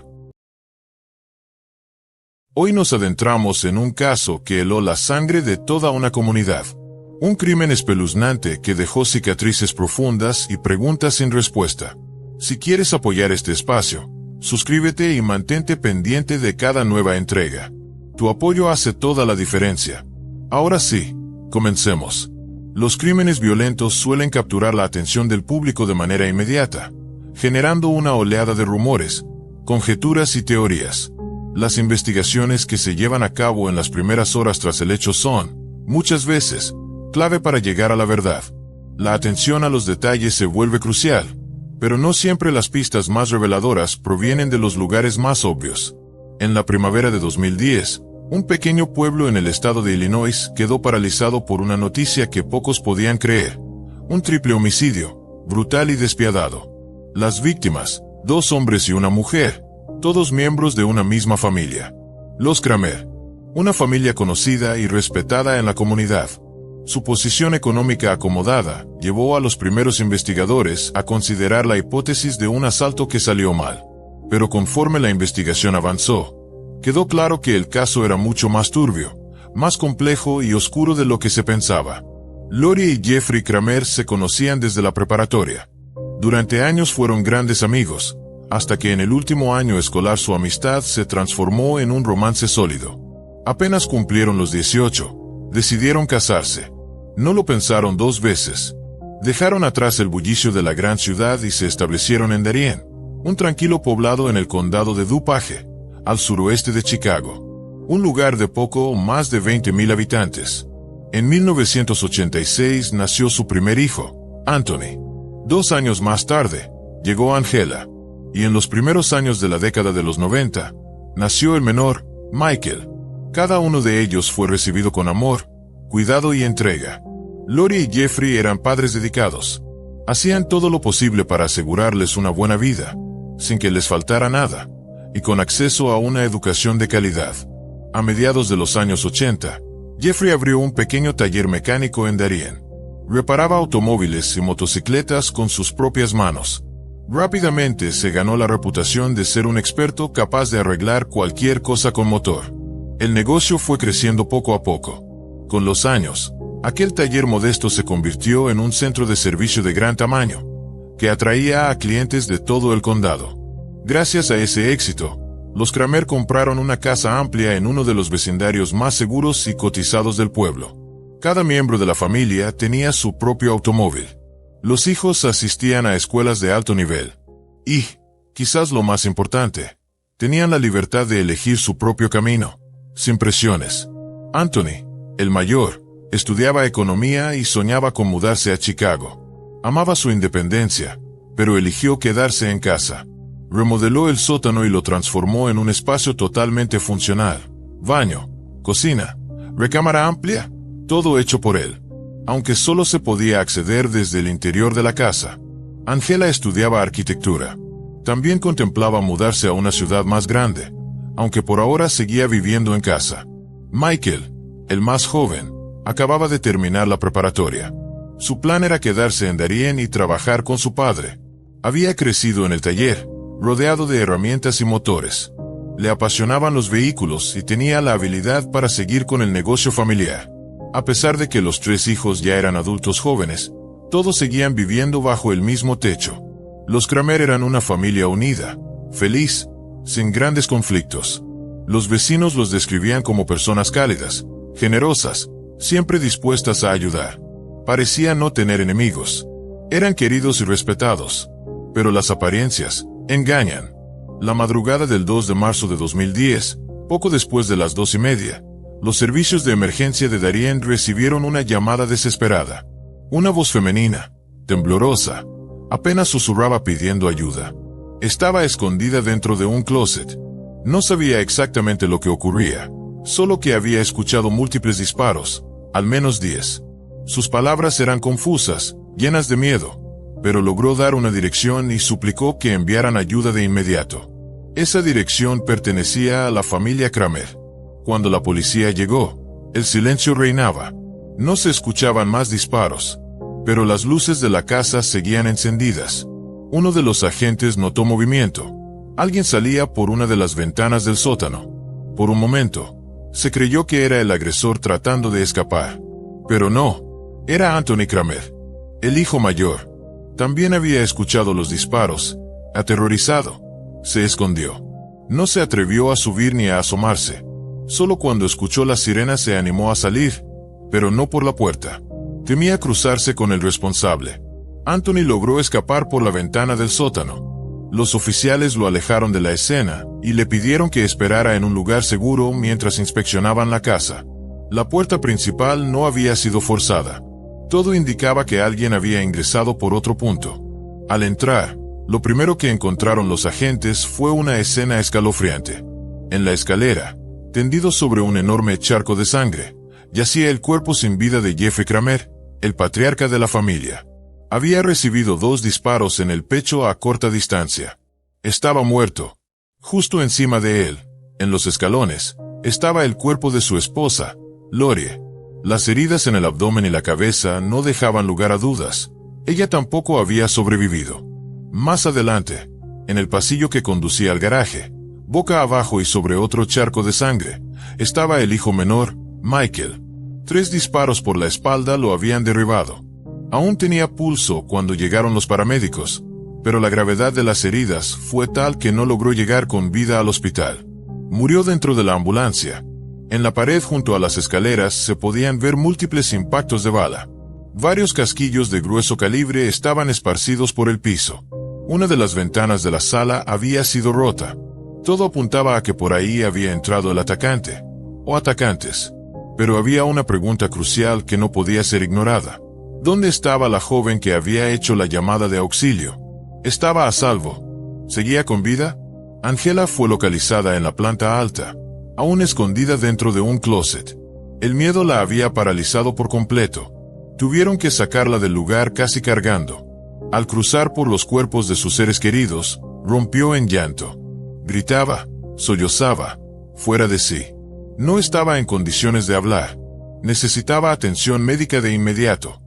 Hoy nos adentramos en un caso que heló la sangre de toda una comunidad. Un crimen espeluznante que dejó cicatrices profundas y preguntas sin respuesta. Si quieres apoyar este espacio, suscríbete y mantente pendiente de cada nueva entrega. Tu apoyo hace toda la diferencia. Ahora sí, comencemos. Los crímenes violentos suelen capturar la atención del público de manera inmediata, generando una oleada de rumores, conjeturas y teorías. Las investigaciones que se llevan a cabo en las primeras horas tras el hecho son, muchas veces, clave para llegar a la verdad. La atención a los detalles se vuelve crucial, pero no siempre las pistas más reveladoras provienen de los lugares más obvios. En la primavera de 2010, un pequeño pueblo en el estado de Illinois quedó paralizado por una noticia que pocos podían creer. Un triple homicidio, brutal y despiadado. Las víctimas, 2 hombres y una mujer, todos miembros de una misma familia. Los Kramer, una familia conocida y respetada en la comunidad. Su posición económica acomodada llevó a los primeros investigadores a considerar la hipótesis de un asalto que salió mal. Pero conforme la investigación avanzó, quedó claro que el caso era mucho más turbio, más complejo y oscuro de lo que se pensaba. Lori y Jeffrey Kramer se conocían desde la preparatoria. Durante años fueron grandes amigos, hasta que en el último año escolar su amistad se transformó en un romance sólido. Apenas cumplieron los 18, decidieron casarse. No lo pensaron 2 veces. Dejaron atrás el bullicio de la gran ciudad y se establecieron en Darien, un tranquilo poblado en el condado de DuPage, al suroeste de Chicago. Un lugar de poco más de 20,000 habitantes. En 1986 nació su primer hijo, Anthony. 2 años más tarde, llegó Angela. Y en los primeros años de la década de los 90, nació el menor, Michael. Cada uno de ellos fue recibido con amor, cuidado y entrega. Lori y Jeffrey eran padres dedicados. Hacían todo lo posible para asegurarles una buena vida, sin que les faltara nada, y con acceso a una educación de calidad. A mediados de los años 80, Jeffrey abrió un pequeño taller mecánico en Darien. Reparaba automóviles y motocicletas con sus propias manos. Rápidamente se ganó la reputación de ser un experto capaz de arreglar cualquier cosa con motor. El negocio fue creciendo poco a poco. Con los años, aquel taller modesto se convirtió en un centro de servicio de gran tamaño, que atraía a clientes de todo el condado. Gracias a ese éxito, los Kramer compraron una casa amplia en uno de los vecindarios más seguros y cotizados del pueblo. Cada miembro de la familia tenía su propio automóvil. Los hijos asistían a escuelas de alto nivel. Y, quizás lo más importante, tenían la libertad de elegir su propio camino, sin presiones. Anthony, el mayor, estudiaba economía y soñaba con mudarse a Chicago. Amaba su independencia, pero eligió quedarse en casa. Remodeló el sótano y lo transformó en un espacio totalmente funcional. Baño, cocina, recámara amplia, todo hecho por él. Aunque solo se podía acceder desde el interior de la casa. Angela estudiaba arquitectura. También contemplaba mudarse a una ciudad más grande, aunque por ahora seguía viviendo en casa. Michael, el más joven, acababa de terminar la preparatoria. Su plan era quedarse en Darien y trabajar con su padre. Había crecido en el taller, rodeado de herramientas y motores. Le apasionaban los vehículos y tenía la habilidad para seguir con el negocio familiar. A pesar de que los 3 hijos ya eran adultos jóvenes, todos seguían viviendo bajo el mismo techo. Los Kramer eran una familia unida, feliz, sin grandes conflictos. Los vecinos los describían como personas cálidas, generosas, siempre dispuestas a ayudar. Parecían no tener enemigos. Eran queridos y respetados. Pero las apariencias engañan. La madrugada del 2 de marzo de 2010, Poco después de las 2:30, los servicios de emergencia de Darien recibieron una llamada desesperada. Una voz femenina, temblorosa, apenas susurraba pidiendo ayuda. Estaba escondida dentro de un closet. No sabía exactamente lo que ocurría, solo que había escuchado múltiples disparos, al menos 10. Sus palabras eran confusas, llenas de miedo, pero logró dar una dirección y suplicó que enviaran ayuda de inmediato. Esa dirección pertenecía a la familia Kramer. Cuando la policía llegó, el silencio reinaba. No se escuchaban más disparos, pero las luces de la casa seguían encendidas. Uno de los agentes notó movimiento. Alguien salía por una de las ventanas del sótano. Por un momento, se creyó que era el agresor tratando de escapar. Pero no, era Anthony Kramer, el hijo mayor. También había escuchado los disparos. Aterrorizado, se escondió. No se atrevió a subir ni a asomarse. Solo cuando escuchó las sirenas se animó a salir, pero no por la puerta. Temía cruzarse con el responsable. Anthony logró escapar por la ventana del sótano. Los oficiales lo alejaron de la escena y le pidieron que esperara en un lugar seguro mientras inspeccionaban la casa. La puerta principal no había sido forzada. Todo indicaba que alguien había ingresado por otro punto. Al entrar, lo primero que encontraron los agentes fue una escena escalofriante. En la escalera, tendido sobre un enorme charco de sangre, yacía el cuerpo sin vida de Jeffrey Kramer, el patriarca de la familia. Había recibido 2 disparos en el pecho a corta distancia. Estaba muerto. Justo encima de él, en los escalones, estaba el cuerpo de su esposa, Lorie. Las heridas en el abdomen y la cabeza no dejaban lugar a dudas. Ella tampoco había sobrevivido. Más adelante, en el pasillo que conducía al garaje, boca abajo y sobre otro charco de sangre, estaba el hijo menor, Michael. 3 disparos por la espalda lo habían derribado. Aún tenía pulso cuando llegaron los paramédicos, pero la gravedad de las heridas fue tal que no logró llegar con vida al hospital. Murió dentro de la ambulancia. En la pared junto a las escaleras se podían ver múltiples impactos de bala. Varios casquillos de grueso calibre estaban esparcidos por el piso. Una de las ventanas de la sala había sido rota. Todo apuntaba a que por ahí había entrado el atacante, o atacantes. Pero había una pregunta crucial que no podía ser ignorada. ¿Dónde estaba la joven que había hecho la llamada de auxilio? ¿Estaba a salvo? ¿Seguía con vida? Angela fue localizada en la planta alta, aún escondida dentro de un closet. El miedo la había paralizado por completo. Tuvieron que sacarla del lugar casi cargando. Al cruzar por los cuerpos de sus seres queridos, rompió en llanto. Gritaba, sollozaba, fuera de sí. No estaba en condiciones de hablar. Necesitaba atención médica de inmediato.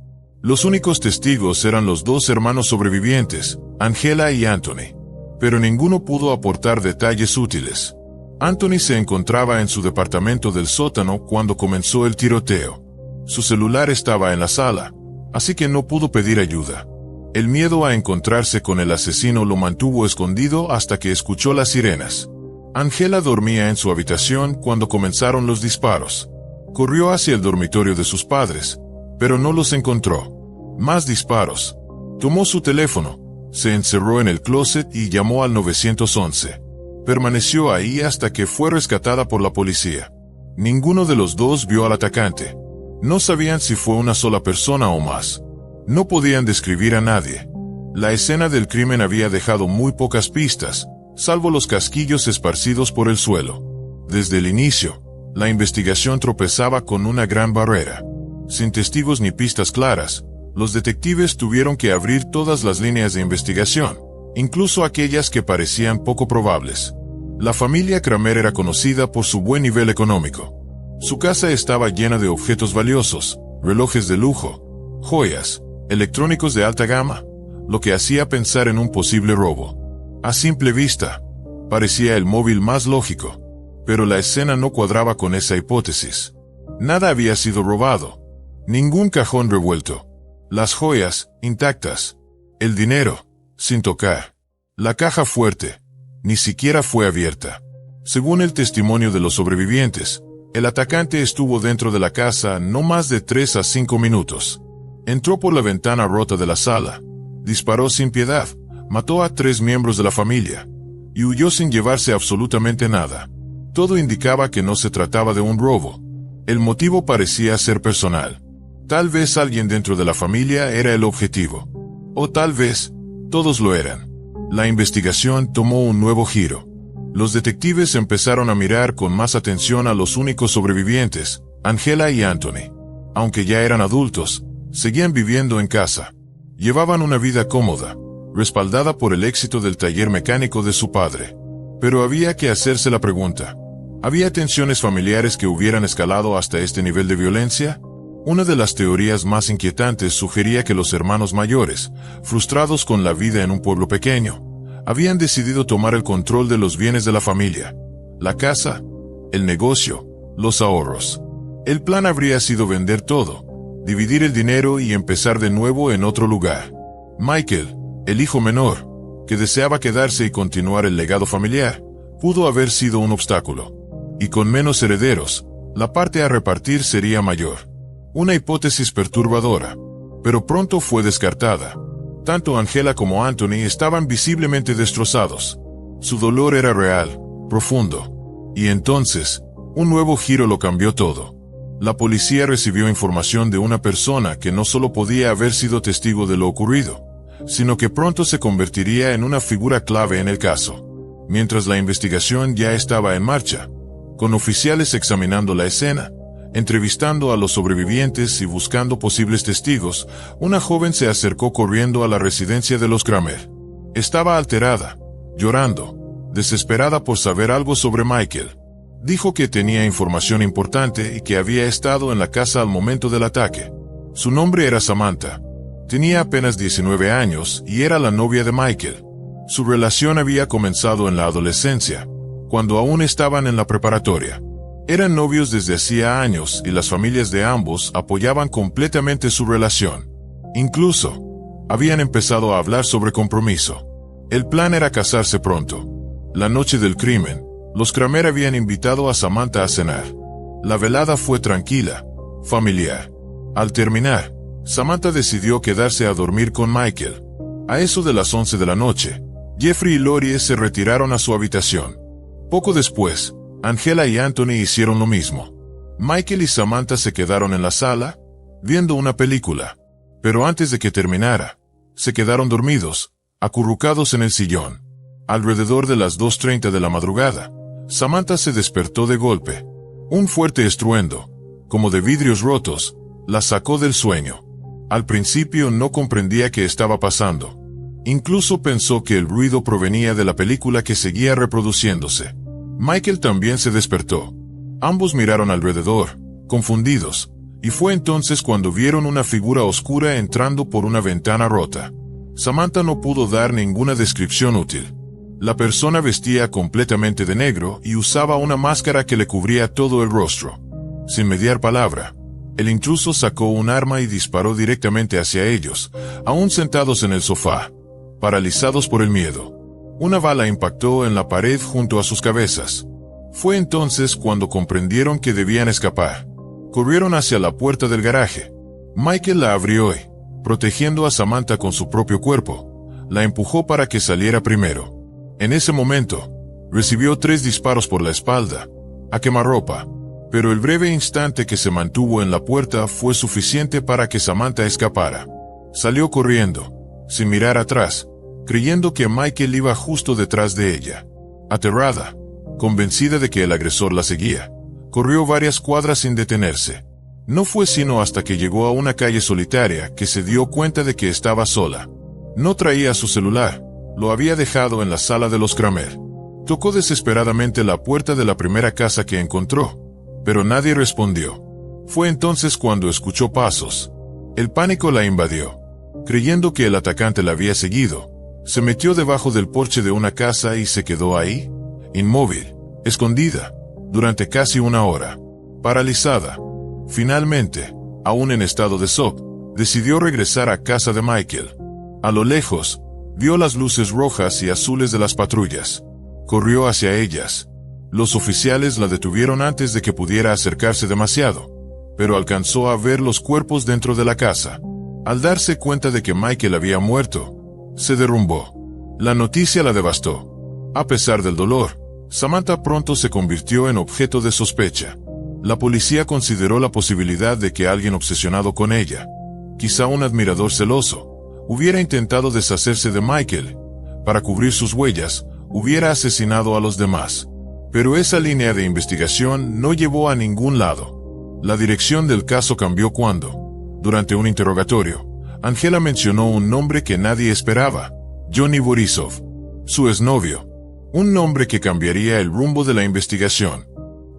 Los únicos testigos eran los 2 hermanos sobrevivientes, Angela y Anthony. Pero ninguno pudo aportar detalles útiles. Anthony se encontraba en su departamento del sótano cuando comenzó el tiroteo. Su celular estaba en la sala, así que no pudo pedir ayuda. El miedo a encontrarse con el asesino lo mantuvo escondido hasta que escuchó las sirenas. Angela dormía en su habitación cuando comenzaron los disparos. Corrió hacia el dormitorio de sus padres, pero no los encontró. Más disparos. Tomó su teléfono, se encerró en el closet y llamó al 911. Permaneció ahí hasta que fue rescatada por la policía. Ninguno de los 2 vio al atacante. No sabían si fue una sola persona o más. No podían describir a nadie. La escena del crimen había dejado muy pocas pistas, salvo los casquillos esparcidos por el suelo. Desde el inicio, la investigación tropezaba con una gran barrera. Sin testigos ni pistas claras, los detectives tuvieron que abrir todas las líneas de investigación, incluso aquellas que parecían poco probables. La familia Kramer era conocida por su buen nivel económico. Su casa estaba llena de objetos valiosos, relojes de lujo, joyas, electrónicos de alta gama, lo que hacía pensar en un posible robo. A simple vista, parecía el móvil más lógico, pero la escena no cuadraba con esa hipótesis. Nada había sido robado. Ningún cajón revuelto. Las joyas, intactas. El dinero, sin tocar. La caja fuerte, ni siquiera fue abierta. Según el testimonio de los sobrevivientes, el atacante estuvo dentro de la casa no más de 3 a 5 minutos. Entró por la ventana rota de la sala, disparó sin piedad, mató a 3 miembros de la familia, y huyó sin llevarse absolutamente nada. Todo indicaba que no se trataba de un robo. El motivo parecía ser personal. Tal vez alguien dentro de la familia era el objetivo. O tal vez, todos lo eran. La investigación tomó un nuevo giro. Los detectives empezaron a mirar con más atención a los únicos sobrevivientes, Angela y Anthony. Aunque ya eran adultos, seguían viviendo en casa. Llevaban una vida cómoda, respaldada por el éxito del taller mecánico de su padre. Pero había que hacerse la pregunta: ¿había tensiones familiares que hubieran escalado hasta este nivel de violencia? Una de las teorías más inquietantes sugería que los hermanos mayores, frustrados con la vida en un pueblo pequeño, habían decidido tomar el control de los bienes de la familia, la casa, el negocio, los ahorros. El plan habría sido vender todo, dividir el dinero y empezar de nuevo en otro lugar. Michael, el hijo menor, que deseaba quedarse y continuar el legado familiar, pudo haber sido un obstáculo. Y con menos herederos, la parte a repartir sería mayor. Una hipótesis perturbadora, pero pronto fue descartada. Tanto Angela como Anthony estaban visiblemente destrozados. Su dolor era real, profundo. Y entonces, un nuevo giro lo cambió todo. La policía recibió información de una persona que no solo podía haber sido testigo de lo ocurrido, sino que pronto se convertiría en una figura clave en el caso. Mientras la investigación ya estaba en marcha, con oficiales examinando la escena, entrevistando a los sobrevivientes y buscando posibles testigos, una joven se acercó corriendo a la residencia de los Kramer. Estaba alterada, llorando, desesperada por saber algo sobre Michael. Dijo que tenía información importante y que había estado en la casa al momento del ataque. Su nombre era Samantha. Tenía apenas 19 años y era la novia de Michael. Su relación había comenzado en la adolescencia, cuando aún estaban en la preparatoria. Eran novios desde hacía años y las familias de ambos apoyaban completamente su relación. Incluso, habían empezado a hablar sobre compromiso. El plan era casarse pronto. La noche del crimen, los Kramer habían invitado a Samantha a cenar. La velada fue tranquila, familiar. Al terminar, Samantha decidió quedarse a dormir con Michael. A eso de las 11 de la noche, Jeffrey y Lori se retiraron a su habitación. Poco después, Angela y Anthony hicieron lo mismo. Michael y Samantha se quedaron en la sala, viendo una película. Pero antes de que terminara, se quedaron dormidos, acurrucados en el sillón. Alrededor de las 2:30 de la madrugada, Samantha se despertó de golpe. Un fuerte estruendo, como de vidrios rotos, la sacó del sueño. Al principio no comprendía qué estaba pasando. Incluso pensó que el ruido provenía de la película que seguía reproduciéndose. Michael también se despertó. Ambos miraron alrededor, confundidos, y fue entonces cuando vieron una figura oscura entrando por una ventana rota. Samantha no pudo dar ninguna descripción útil. La persona vestía completamente de negro y usaba una máscara que le cubría todo el rostro. Sin mediar palabra, el intruso sacó un arma y disparó directamente hacia ellos, aún sentados en el sofá, paralizados por el miedo. Una bala impactó en la pared junto a sus cabezas. Fue entonces cuando comprendieron que debían escapar. Corrieron hacia la puerta del garaje. Michael la abrió y, protegiendo a Samantha con su propio cuerpo, la empujó para que saliera primero. En ese momento, recibió 3 disparos por la espalda, a quemarropa, pero el breve instante que se mantuvo en la puerta fue suficiente para que Samantha escapara. Salió corriendo, sin mirar atrás, creyendo que Michael iba justo detrás de ella. Aterrada, convencida de que el agresor la seguía, corrió varias cuadras sin detenerse. No fue sino hasta que llegó a una calle solitaria que se dio cuenta de que estaba sola. No traía su celular, lo había dejado en la sala de los Kramer. Tocó desesperadamente la puerta de la primera casa que encontró, pero nadie respondió. Fue entonces cuando escuchó pasos. El pánico la invadió. Creyendo que el atacante la había seguido, se metió debajo del porche de una casa y se quedó ahí, inmóvil, escondida, durante casi una hora. Paralizada. Finalmente, aún en estado de shock, decidió regresar a casa de Michael. A lo lejos, vio las luces rojas y azules de las patrullas. Corrió hacia ellas. Los oficiales la detuvieron antes de que pudiera acercarse demasiado, pero alcanzó a ver los cuerpos dentro de la casa. Al darse cuenta de que Michael había muerto, se derrumbó. La noticia la devastó. A pesar del dolor, Samantha pronto se convirtió en objeto de sospecha. La policía consideró la posibilidad de que alguien obsesionado con ella, quizá un admirador celoso, hubiera intentado deshacerse de Michael. Para cubrir sus huellas, hubiera asesinado a los demás. Pero esa línea de investigación no llevó a ningún lado. La dirección del caso cambió cuando, durante un interrogatorio, Angela mencionó un nombre que nadie esperaba: Johnny Borisov, su exnovio. Un nombre que cambiaría el rumbo de la investigación.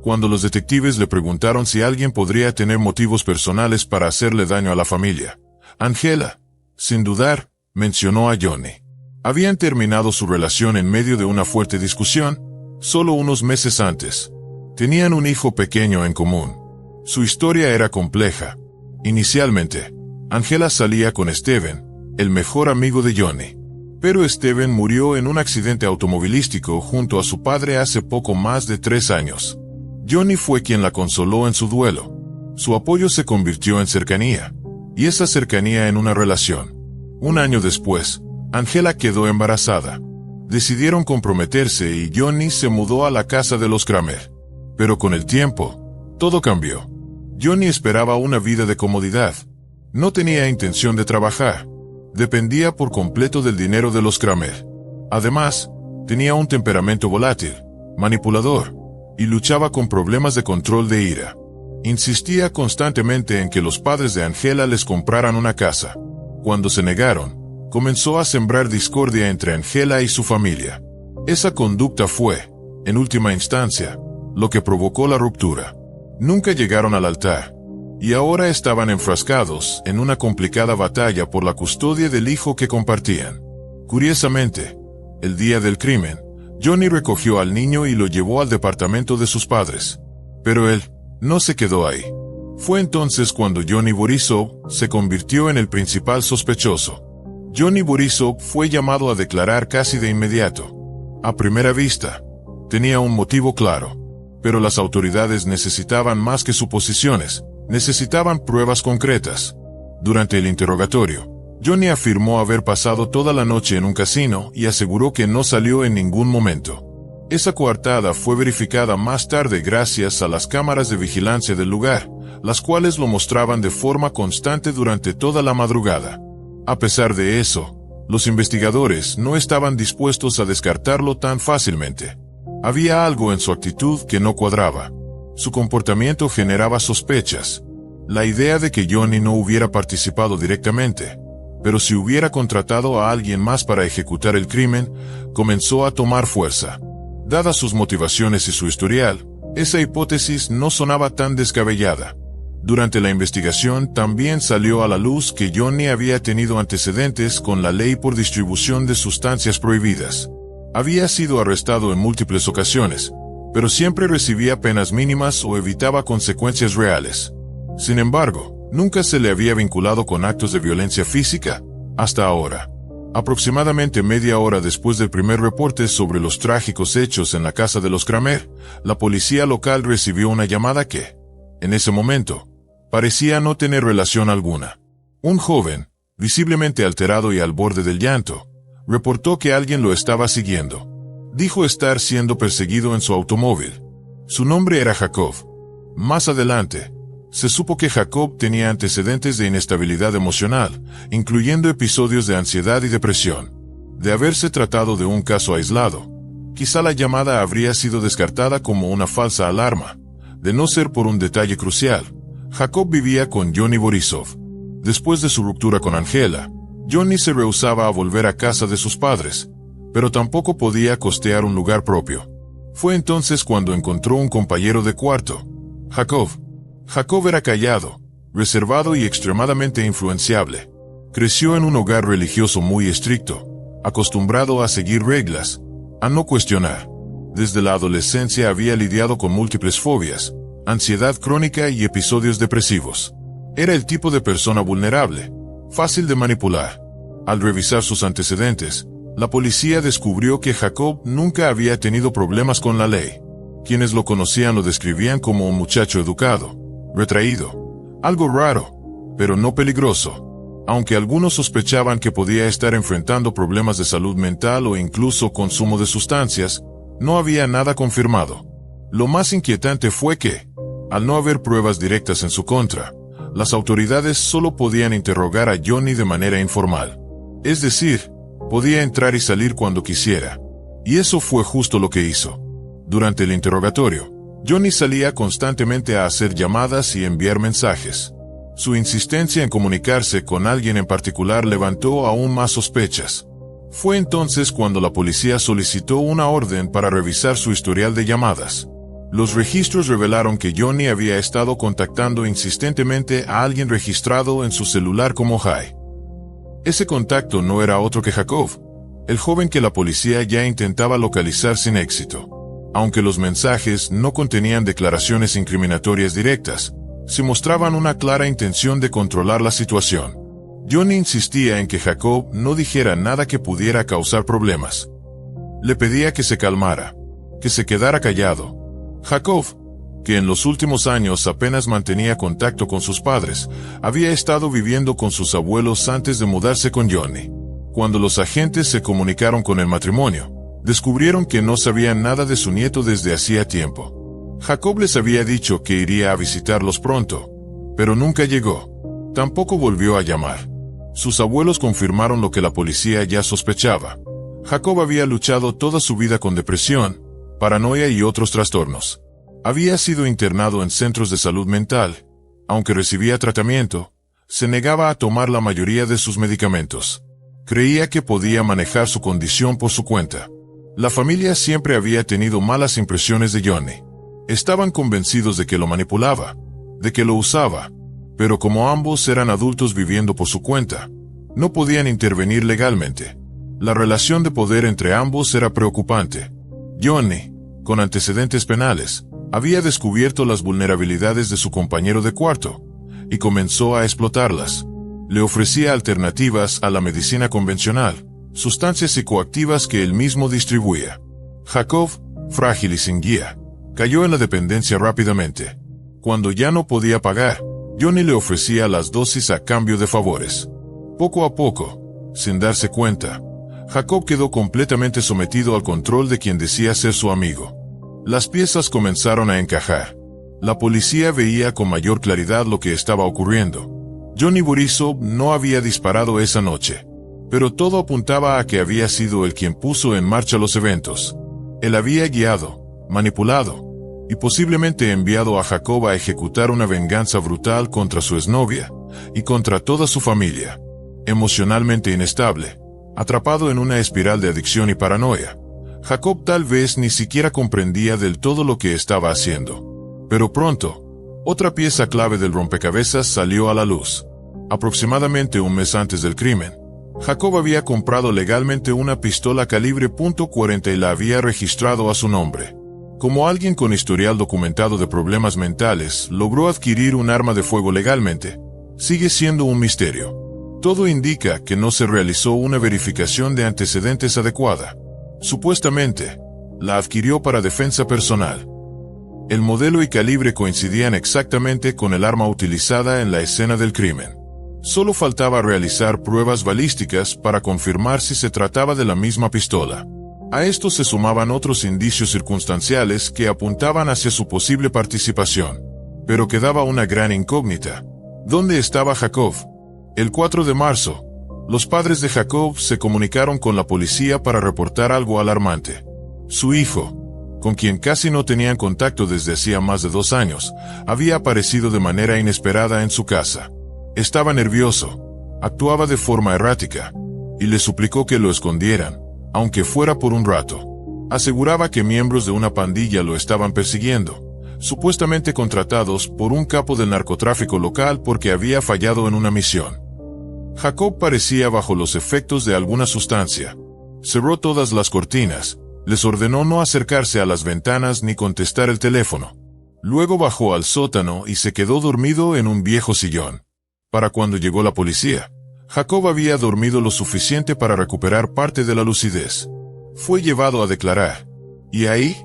Cuando los detectives le preguntaron si alguien podría tener motivos personales para hacerle daño a la familia, Angela, sin dudar, mencionó a Johnny. Habían terminado su relación en medio de una fuerte discusión, solo unos meses antes. Tenían un hijo pequeño en común. Su historia era compleja. Inicialmente, Angela salía con Steven, el mejor amigo de Johnny. Pero Steven murió en un accidente automovilístico junto a su padre hace poco más de 3 años. Johnny fue quien la consoló en su duelo. Su apoyo se convirtió en cercanía, y esa cercanía en una relación. Un año después, Angela quedó embarazada. Decidieron comprometerse y Johnny se mudó a la casa de los Kramer. Pero con el tiempo, todo cambió. Johnny esperaba una vida de comodidad. No tenía intención de trabajar. Dependía por completo del dinero de los Kramer. Además, tenía un temperamento volátil, manipulador, y luchaba con problemas de control de ira. Insistía constantemente en que los padres de Angela les compraran una casa. Cuando se negaron, comenzó a sembrar discordia entre Angela y su familia. Esa conducta fue, en última instancia, lo que provocó la ruptura. Nunca llegaron al altar, y ahora estaban enfrascados en una complicada batalla por la custodia del hijo que compartían. Curiosamente, el día del crimen, Johnny recogió al niño y lo llevó al departamento de sus padres. Pero él no se quedó ahí. Fue entonces cuando Johnny Borisov se convirtió en el principal sospechoso. Johnny Borisov fue llamado a declarar casi de inmediato. A primera vista, tenía un motivo claro, pero las autoridades necesitaban más que suposiciones, necesitaban pruebas concretas. Durante el interrogatorio, Johnny afirmó haber pasado toda la noche en un casino y aseguró que no salió en ningún momento. Esa coartada fue verificada más tarde gracias a las cámaras de vigilancia del lugar, las cuales lo mostraban de forma constante durante toda la madrugada. A pesar de eso, los investigadores no estaban dispuestos a descartarlo tan fácilmente. Había algo en su actitud que no cuadraba. Su comportamiento generaba sospechas. La idea de que Johnny no hubiera participado directamente, pero si hubiera contratado a alguien más para ejecutar el crimen, comenzó a tomar fuerza. Dadas sus motivaciones y su historial, esa hipótesis no sonaba tan descabellada. Durante la investigación también salió a la luz que Johnny había tenido antecedentes con la ley por distribución de sustancias prohibidas. Había sido arrestado en múltiples ocasiones, pero siempre recibía penas mínimas o evitaba consecuencias reales. Sin embargo, nunca se le había vinculado con actos de violencia física, hasta ahora. Aproximadamente media hora después del primer reporte sobre los trágicos hechos en la casa de los Kramer, la policía local recibió una llamada que, en ese momento, parecía no tener relación alguna. Un joven, visiblemente alterado y al borde del llanto, reportó que alguien lo estaba siguiendo. Dijo estar siendo perseguido en su automóvil. Su nombre era Jacob. Más adelante, se supo que Jacob tenía antecedentes de inestabilidad emocional, incluyendo episodios de ansiedad y depresión. De haberse tratado de un caso aislado, quizá la llamada habría sido descartada como una falsa alarma. De no ser por un detalle crucial, Jacob vivía con Johnny Borisov. Después de su ruptura con Angela, Johnny se rehusaba a volver a casa de sus padres, pero tampoco podía costear un lugar propio. Fue entonces cuando encontró un compañero de cuarto, Jacob. Jacob era callado, reservado y extremadamente influenciable. Creció en un hogar religioso muy estricto, acostumbrado a seguir reglas, a no cuestionar. Desde la adolescencia había lidiado con múltiples fobias, ansiedad crónica y episodios depresivos. Era el tipo de persona vulnerable, fácil de manipular. Al revisar sus antecedentes, la policía descubrió que Jacob nunca había tenido problemas con la ley. Quienes lo conocían lo describían como un muchacho educado, retraído, algo raro, pero no peligroso. Aunque algunos sospechaban que podía estar enfrentando problemas de salud mental o incluso consumo de sustancias, No había nada confirmado. Lo más inquietante fue que, al no haber pruebas directas en su contra, las autoridades solo podían interrogar a Johnny de manera informal. Es decir, podía entrar y salir cuando quisiera. Y eso fue justo lo que hizo. Durante el interrogatorio, Johnny salía constantemente a hacer llamadas y enviar mensajes. Su insistencia en comunicarse con alguien en particular levantó aún más sospechas. Fue entonces cuando la policía solicitó una orden para revisar su historial de llamadas. Los registros revelaron que Johnny había estado contactando insistentemente a alguien registrado en su celular como Jai. Ese contacto no era otro que Jacob, el joven que la policía ya intentaba localizar sin éxito. Aunque los mensajes no contenían declaraciones incriminatorias directas, se mostraban una clara intención de controlar la situación. Johnny insistía en que Jacob no dijera nada que pudiera causar problemas. Le pedía que se calmara, que se quedara callado. Jacob, que en los últimos años apenas mantenía contacto con sus padres, había estado viviendo con sus abuelos antes de mudarse con Johnny. Cuando los agentes se comunicaron con el matrimonio, descubrieron que no sabían nada de su nieto desde hacía tiempo. Jacob les había dicho que iría a visitarlos pronto, pero nunca llegó. Tampoco volvió a llamar. Sus abuelos confirmaron lo que la policía ya sospechaba. Jacob había luchado toda su vida con depresión, paranoia y otros trastornos. Había sido internado en centros de salud mental. Aunque recibía tratamiento, se negaba a tomar la mayoría de sus medicamentos. Creía que podía manejar su condición por su cuenta. La familia siempre había tenido malas impresiones de Johnny. Estaban convencidos de que lo manipulaba, de que lo usaba, pero como ambos eran adultos viviendo por su cuenta, no podían intervenir legalmente. La relación de poder entre ambos era preocupante. Johnny, con antecedentes penales, había descubierto las vulnerabilidades de su compañero de cuarto, y comenzó a explotarlas. Le ofrecía alternativas a la medicina convencional, sustancias psicoactivas que él mismo distribuía. Jacob, frágil y sin guía, cayó en la dependencia rápidamente. Cuando ya no podía pagar, Johnny le ofrecía las dosis a cambio de favores. Poco a poco, sin darse cuenta, Jacob quedó completamente sometido al control de quien decía ser su amigo. Las piezas comenzaron a encajar. La policía veía con mayor claridad lo que estaba ocurriendo. Johnny Borisov no había disparado esa noche, pero todo apuntaba a que había sido él quien puso en marcha los eventos. Él había guiado, manipulado, y posiblemente enviado a Jacob a ejecutar una venganza brutal contra su exnovia, y contra toda su familia. Emocionalmente inestable, atrapado en una espiral de adicción y paranoia, Jacob tal vez ni siquiera comprendía del todo lo que estaba haciendo. Pero pronto, otra pieza clave del rompecabezas salió a la luz. Aproximadamente un mes antes del crimen, Jacob había comprado legalmente una pistola calibre .40 y la había registrado a su nombre. Como alguien con historial documentado de problemas mentales logró adquirir un arma de fuego legalmente, sigue siendo un misterio. Todo indica que no se realizó una verificación de antecedentes adecuada. Supuestamente, la adquirió para defensa personal. El modelo y calibre coincidían exactamente con el arma utilizada en la escena del crimen. Solo faltaba realizar pruebas balísticas para confirmar si se trataba de la misma pistola. A esto se sumaban otros indicios circunstanciales que apuntaban hacia su posible participación. Pero quedaba una gran incógnita. ¿Dónde estaba Jacob? El 4 de marzo, los padres de Jacob se comunicaron con la policía para reportar algo alarmante. Su hijo, con quien casi no tenían contacto desde hacía más de 2 años, había aparecido de manera inesperada en su casa. Estaba nervioso, actuaba de forma errática, y le suplicó que lo escondieran, aunque fuera por un rato. Aseguraba que miembros de una pandilla lo estaban persiguiendo, supuestamente contratados por un capo del narcotráfico local porque había fallado en una misión. Jacob parecía bajo los efectos de alguna sustancia. Cerró todas las cortinas, les ordenó no acercarse a las ventanas ni contestar el teléfono. Luego bajó al sótano y se quedó dormido en un viejo sillón. Para cuando llegó la policía, Jacob había dormido lo suficiente para recuperar parte de la lucidez. Fue llevado a declarar, y ahí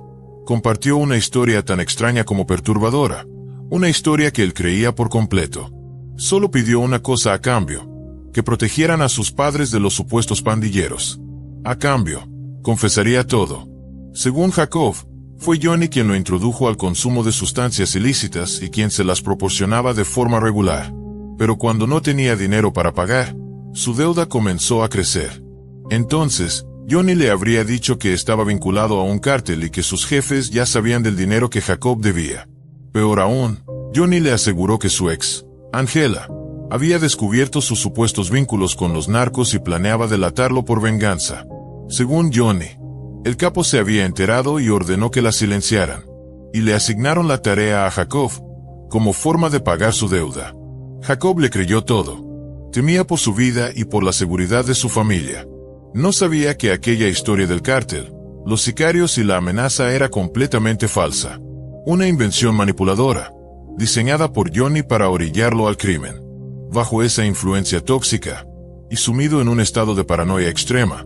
compartió una historia tan extraña como perturbadora, una historia que él creía por completo. Solo pidió una cosa a cambio: que protegieran a sus padres de los supuestos pandilleros. A cambio, confesaría todo. Según Jacob, fue Johnny quien lo introdujo al consumo de sustancias ilícitas y quien se las proporcionaba de forma regular. Pero cuando no tenía dinero para pagar, su deuda comenzó a crecer. Entonces, Johnny le habría dicho que estaba vinculado a un cártel y que sus jefes ya sabían del dinero que Jacob debía. Peor aún, Johnny le aseguró que su ex, Angela, había descubierto sus supuestos vínculos con los narcos y planeaba delatarlo por venganza. Según Johnny, el capo se había enterado y ordenó que la silenciaran, y le asignaron la tarea a Jacob, como forma de pagar su deuda. Jacob le creyó todo. Temía por su vida y por la seguridad de su familia. No sabía que aquella historia del cártel, los sicarios y la amenaza era completamente falsa. Una invención manipuladora, diseñada por Johnny para orillarlo al crimen. Bajo esa influencia tóxica, y sumido en un estado de paranoia extrema,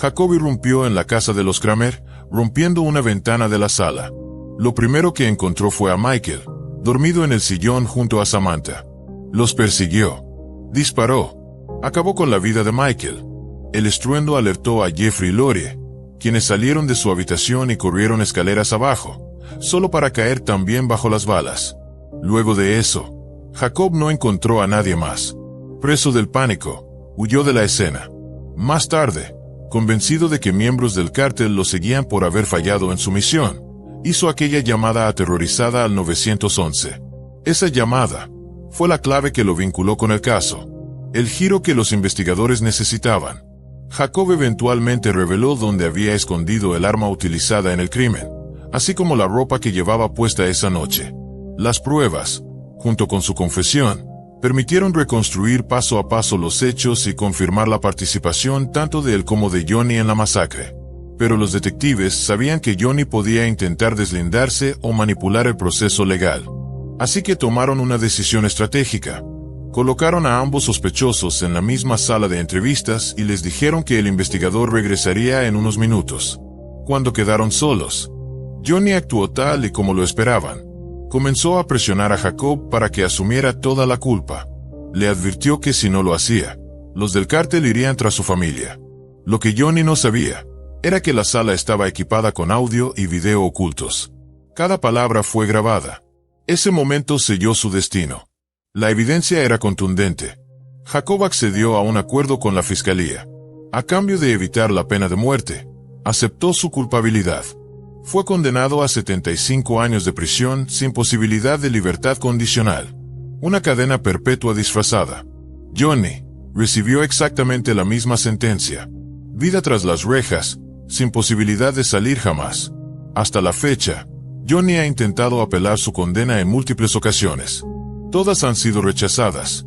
Jacob irrumpió en la casa de los Kramer, rompiendo una ventana de la sala. Lo primero que encontró fue a Michael, dormido en el sillón junto a Samantha. Los persiguió. Disparó. Acabó con la vida de Michael. El estruendo alertó a Jeffrey y Lori, quienes salieron de su habitación y corrieron escaleras abajo, solo para caer también bajo las balas. Luego de eso, Jacob no encontró a nadie más. Preso del pánico, huyó de la escena. Más tarde, convencido de que miembros del cártel lo seguían por haber fallado en su misión, hizo aquella llamada aterrorizada al 911. Esa llamada fue la clave que lo vinculó con el caso, el giro que los investigadores necesitaban. Jacob eventualmente reveló dónde había escondido el arma utilizada en el crimen, así como la ropa que llevaba puesta esa noche. Las pruebas, junto con su confesión, permitieron reconstruir paso a paso los hechos y confirmar la participación tanto de él como de Johnny en la masacre. Pero los detectives sabían que Johnny podía intentar deslindarse o manipular el proceso legal. Así que tomaron una decisión estratégica. Colocaron a ambos sospechosos en la misma sala de entrevistas y les dijeron que el investigador regresaría en unos minutos. Cuando quedaron solos, Johnny actuó tal y como lo esperaban. Comenzó a presionar a Jacob para que asumiera toda la culpa. Le advirtió que si no lo hacía, los del cártel irían tras su familia. Lo que Johnny no sabía era que la sala estaba equipada con audio y video ocultos. Cada palabra fue grabada. Ese momento selló su destino. La evidencia era contundente. Jacob accedió a un acuerdo con la fiscalía. A cambio de evitar la pena de muerte, aceptó su culpabilidad. Fue condenado a 75 años de prisión sin posibilidad de libertad condicional. Una cadena perpetua disfrazada. Johnny recibió exactamente la misma sentencia. Vida tras las rejas, sin posibilidad de salir jamás. Hasta la fecha, Johnny ha intentado apelar su condena en múltiples ocasiones. Todas han sido rechazadas.